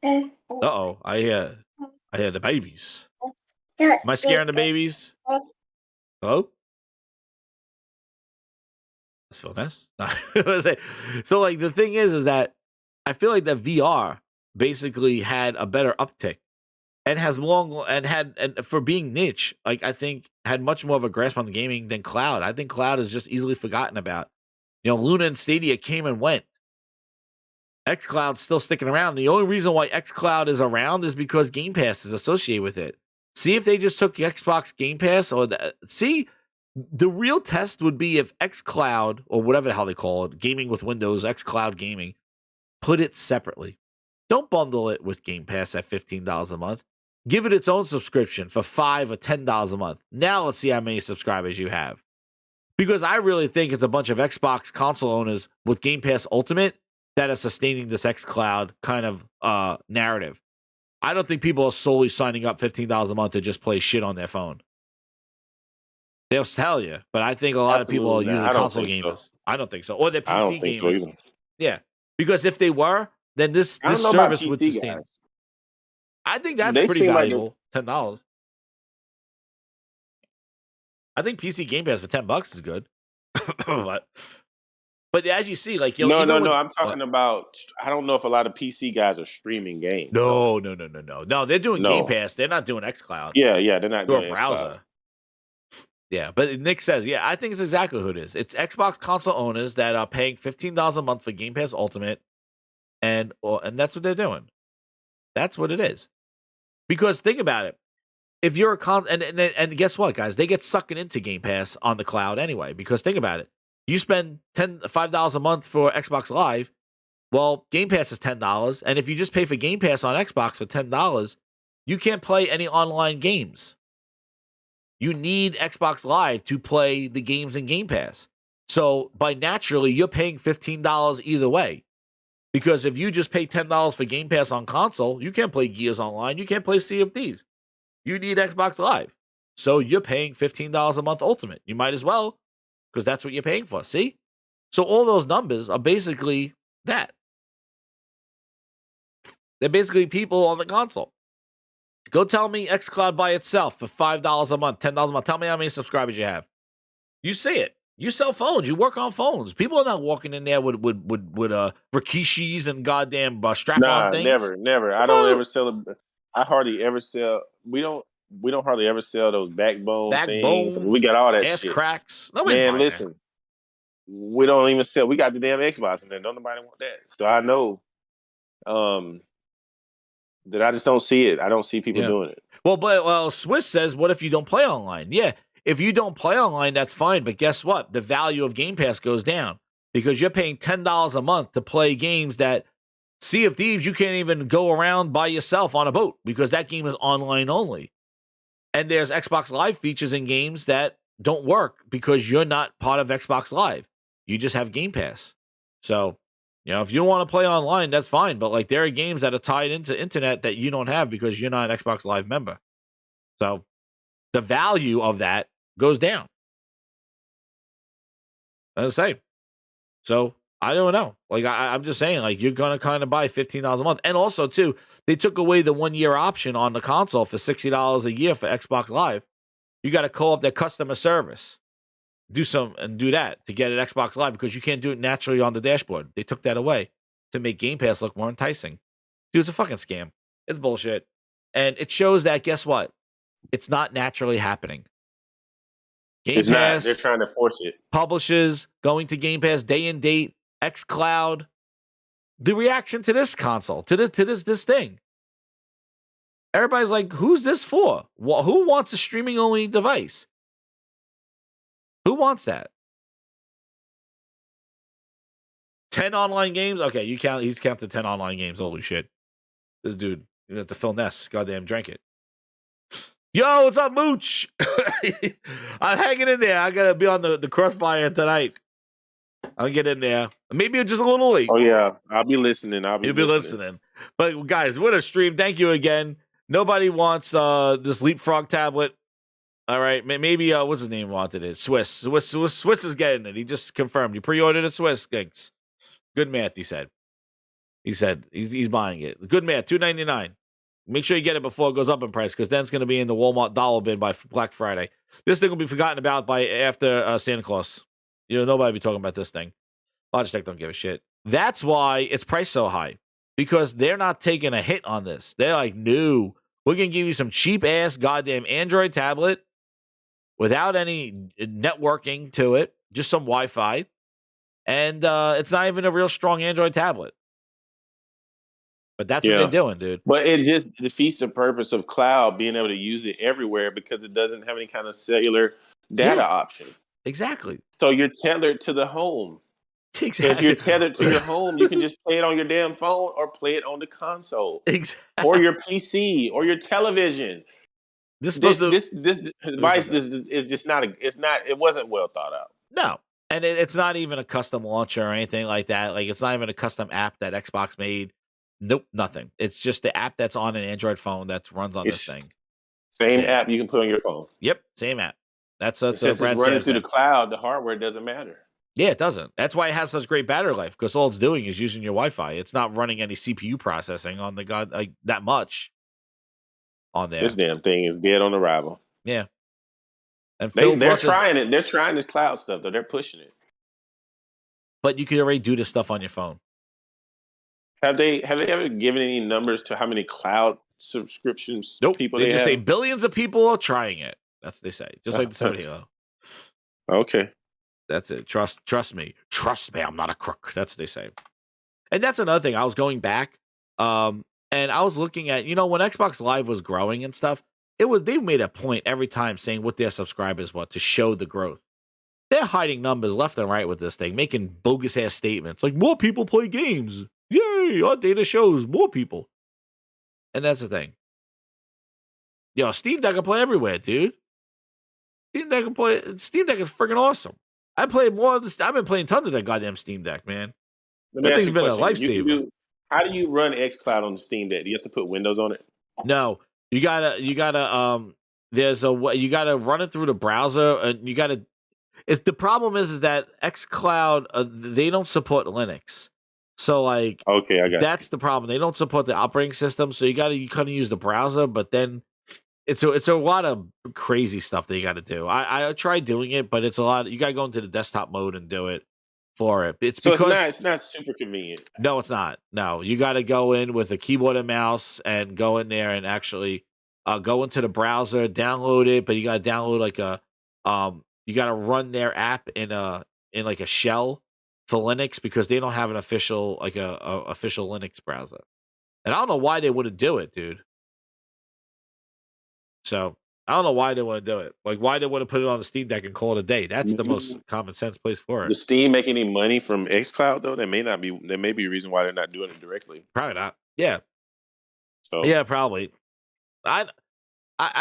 Uh-oh, I hear the babies. Am I scaring the babies? Hello? Let's feel Ness. So, like, the thing is that I feel like that VR basically had a better uptick and has and for being niche, like, I think had much more of a grasp on the gaming than cloud. I think cloud is just easily forgotten about. Luna and Stadia came and went. xCloud's still sticking around. The only reason why xCloud is around is because Game Pass is associated with it. See if they just took Xbox Game Pass the real test would be if xCloud, or whatever the hell they call it, gaming with Windows, xCloud gaming, put it separately. Don't bundle it with Game Pass at $15 a month. Give it its own subscription for $5 or $10 a month. Now let's see how many subscribers you have. Because I really think it's a bunch of Xbox console owners with Game Pass Ultimate that are sustaining this xCloud kind of narrative. I don't think people are solely signing up $15 a month to just play shit on their phone. They'll tell you, but I think a lot of people are using console gamers. So. I don't think so. Or they're PC gamers. So yeah. Because if they were, then this service would sustain. I think that's pretty valuable. Like $10. I think PC Game Pass for $10 is good. But as you see, like
no, I'm talking about. I don't know if a lot of PC guys are streaming games.
No. They're doing Game Pass. They're not doing xCloud.
Yeah, they're not doing
a browser. Yeah, but Nick says, I think it's exactly who it is. It's Xbox console owners that are paying $15 a month for Game Pass Ultimate, and that's what they're doing. That's what it is. Because think about it. If you're and guess what, guys? They get sucking into Game Pass on the cloud anyway. Because think about it. You spend $5 a month for Xbox Live. Well, Game Pass is $10. And if you just pay for Game Pass on Xbox for $10, you can't play any online games. You need Xbox Live to play the games in Game Pass. So, by naturally, you're paying $15 either way. Because if you just pay $10 for Game Pass on console, you can't play Gears Online. You can't play Sea of Thieves. You need Xbox Live. So, you're paying $15 a month Ultimate. You might as well, because that's what you're paying for. See? So, all those numbers are basically that. They're basically people on the console. Go tell me xCloud by itself for $5 a month, $10 a month. Tell me how many subscribers you have. You see it. You sell phones. You work on phones. People are not walking in there with Rikishis and goddamn strap-on things.
Never. I don't ever sell. I hardly ever sell. We don't hardly ever sell those backbone things. We got all that
ass
shit.
Cracks.
Man, listen. We don't even sell. We got the damn Xbox, and then don't nobody want that. So I know. That I just don't see it. I don't see people doing it.
Well, Swiss says, what if you don't play online? Yeah, if you don't play online, that's fine. But guess what? The value of Game Pass goes down because you're paying $10 a month to play games that Sea of Thieves, you can't even go around by yourself on a boat because that game is online only. And there's Xbox Live features in games that don't work because you're not part of Xbox Live. You just have Game Pass. So, if you don't want to play online, that's fine. But like, there are games that are tied into internet that you don't have because you're not an Xbox Live member. So the value of that goes down. As I say. So I don't know. Like, I'm just saying, like, you're going to kind of buy $15 a month. And also, too, they took away the 1-year option on the console for $60 a year for Xbox Live. You got to call up their customer service. Do that to get an Xbox Live because you can't do it naturally on the dashboard. They took that away to make Game Pass look more enticing. Dude, it's a fucking scam. It's bullshit. And it shows that, guess what? It's not naturally happening. Game Pass,
they're trying to force it.
Publishers going to Game Pass day and date, xCloud. The reaction to this console, to this thing. Everybody's like, who's this for? Who wants a streaming only device? Who wants that? 10 online games? Okay, he's counted 10 online games. Holy shit. This dude, you have to fill Ness. Goddamn drank it. Yo, what's up, Mooch? I'm hanging in there. I gotta be on the crossfire tonight. I'll get in there. Maybe just a little late.
Oh yeah, I'll be listening.
You'll be listening. But guys, what a stream. Thank you again. Nobody wants this Leapfrog tablet. All right, maybe what's his name wanted it? Swiss is getting it. He just confirmed. You pre-ordered it, Swiss. Thanks. Good math, he said. He's buying it. Good math, $2.99. Make sure you get it before it goes up in price, because then it's going to be in the Walmart dollar bin by Black Friday. This thing will be forgotten about by after Santa Claus. Nobody will be talking about this thing. Logitech don't give a shit. That's why it's priced so high, because they're not taking a hit on this. They're like, no, we're going to give you some cheap-ass goddamn Android tablet without any networking to it, just some Wi-Fi. And it's not even a real strong Android tablet. But that's what they're doing, dude.
But it just defeats the purpose of cloud, being able to use it everywhere, because it doesn't have any kind of cellular data option.
Exactly.
So you're tethered to the home.
Exactly.
If you're tethered to your home, you can just play it on your damn phone or play it on the console.
Exactly.
Or your PC or your television. This device is just not it wasn't well thought out.
No. And it's not even a custom launcher or anything like that. Like, it's not even a custom app that Xbox made. Nope, nothing. It's just the app that's on an Android phone that runs on this thing.
Same app you can put on your phone.
Yep, same app. That's
since it's running through the cloud, the hardware doesn't matter.
Yeah, it doesn't. That's why it has such great battery life, because all it's doing is using your Wi-Fi. It's not running any CPU processing on that much on there.
This damn thing is dead on arrival.
Yeah. And
they're trying it. They're trying this cloud stuff, though. They're pushing it.
But you can already do this stuff on your phone.
Have they ever given any numbers to how many cloud subscriptions people
they
have?
just say billions of people are trying it. That's what they say. Just like the 70 Halo.
Okay.
That's it. Trust me. Trust me, I'm not a crook. That's what they say. And that's another thing. I was going back, and I was looking at, when Xbox Live was growing and stuff, they made a point every time saying what their subscribers were to show the growth. They're hiding numbers left and right with this thing, making bogus ass statements like more people play games. Yay! Our data shows more people. And that's the thing. Steam Deck can play everywhere, dude. Steam Deck is freaking awesome. I play more of this. I've been playing tons of that goddamn Steam Deck, man. That thing's been a lifesaver.
How do you run xCloud on the Steam Deck? Do you have to put Windows on it?
No, you gotta you gotta run it through the browser, and you gotta. The problem is that xCloud they don't support Linux, so okay,
I got
that's the problem. They don't support the operating system, so you kind of use the browser, but then it's a lot of crazy stuff that you got to do. I tried doing it, but it's a lot. You got to go into the desktop mode and do it for it. It's
not super convenient.
No, it's not. No, you got to go in with a keyboard and mouse and go in there and actually go into the browser, download it. But you got to download you got to run their app in a shell for Linux, because they don't have an official official Linux browser. And I don't know why they wouldn't do it, dude. So I don't know why they want to do it. Like, why they want to put it on the Steam Deck and call it a day. That's the most common sense place for it.
Does Steam make any money from xCloud though? There may be a reason why they're not doing it directly.
Probably not. Yeah.
So
yeah, probably. I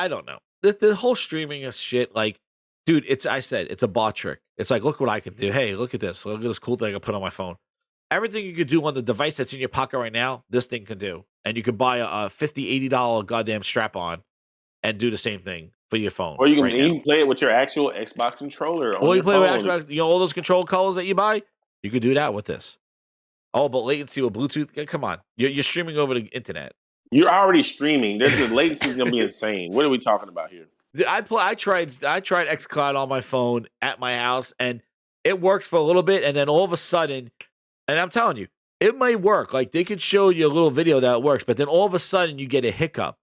don't know. The whole streaming is shit. Like, dude, it's a bot trick. It's like, look what I can do. Hey, look at this. Look at this cool thing I can put on my phone. Everything you could do on the device that's in your pocket right now, this thing can do. And you could buy a $50, $80 goddamn strap on and do the same thing for your phone.
Or you can play it with your actual Xbox controller.
Or you play with Xbox, all those control colors that you buy, you could do that with this. Oh, but latency with Bluetooth? Come on. You're streaming over the internet.
You're already streaming. The latency is going to be insane. What are we talking about here?
I tried xCloud on my phone at my house, and it worked for a little bit, and then all of a sudden, and I'm telling you, it might work. Like, they could show you a little video that works, but then all of a sudden you get a hiccup.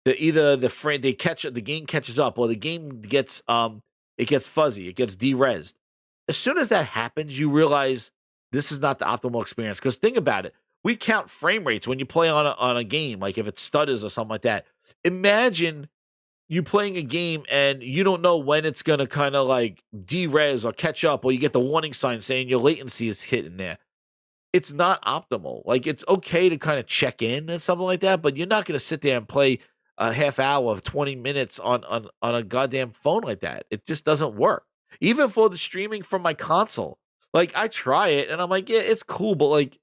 Either the game catches up, or the game gets it gets fuzzy, it gets derezzed. As soon as that happens, you realize this is not the optimal experience. Because think about it, we count frame rates when you play on a game, like if it stutters or something like that. Imagine you playing a game and you don't know when it's going to kind of like de-res or catch up, or you get the warning sign saying your latency is hitting there. It's not optimal. Like, it's okay to kind of check in and something like that, but you're not going to sit there and play a half hour of 20 minutes on a goddamn phone like that. It just doesn't work. Even for the streaming from my console. Like, I try it and I'm like, yeah, it's cool, but like,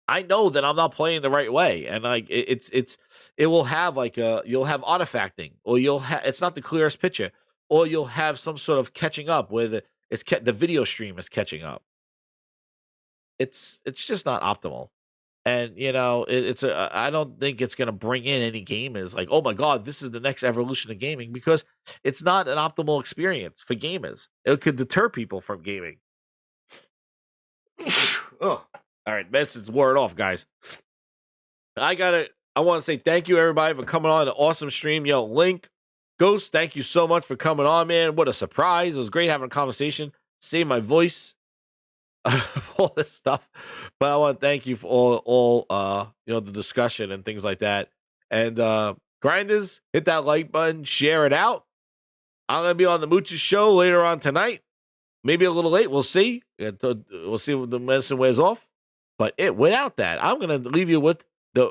I know that I'm not playing the right way, and like it will have like you'll have artifacting, or it's not the clearest picture, or you'll have some sort of catching up where the video stream is catching up. It's just not optimal, and you know I don't think it's gonna bring in any gamers like, oh my god, this is the next evolution of gaming, because it's not an optimal experience for gamers. It could deter people from gaming. Oh. All right, message word off, guys. I want to say thank you, everybody, for coming on an awesome stream. Yo, Link, Ghost, thank you so much for coming on, man. What a surprise. It was great having a conversation. Save my voice all this stuff. But I want to thank you for all the discussion and things like that. And grinders, hit that like button, share it out. I'm going to be on the Mooch's show later on tonight. Maybe a little late. We'll see. We'll see if the medicine wears off. But without that, I'm gonna leave you with I'm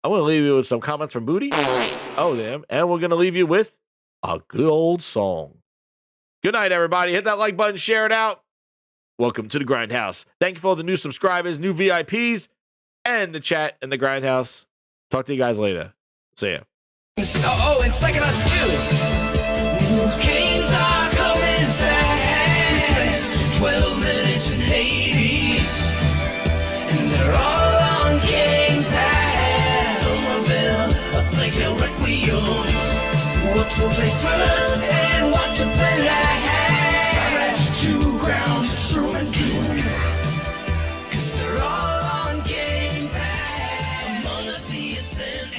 gonna leave you with some comments from Booty. Oh, damn. And we're gonna leave you with a good old song. Good night, everybody. Hit that like button, share it out. Welcome to the Grindhouse. Thank you for all the new subscribers, new VIPs, and the chat in the Grindhouse. Talk to you guys later. See ya.
Oh, and second us too. Games are coming fast. 12 minutes and 80s. And they're all on Game Pass. Some of them are like a Requiem. What to play first?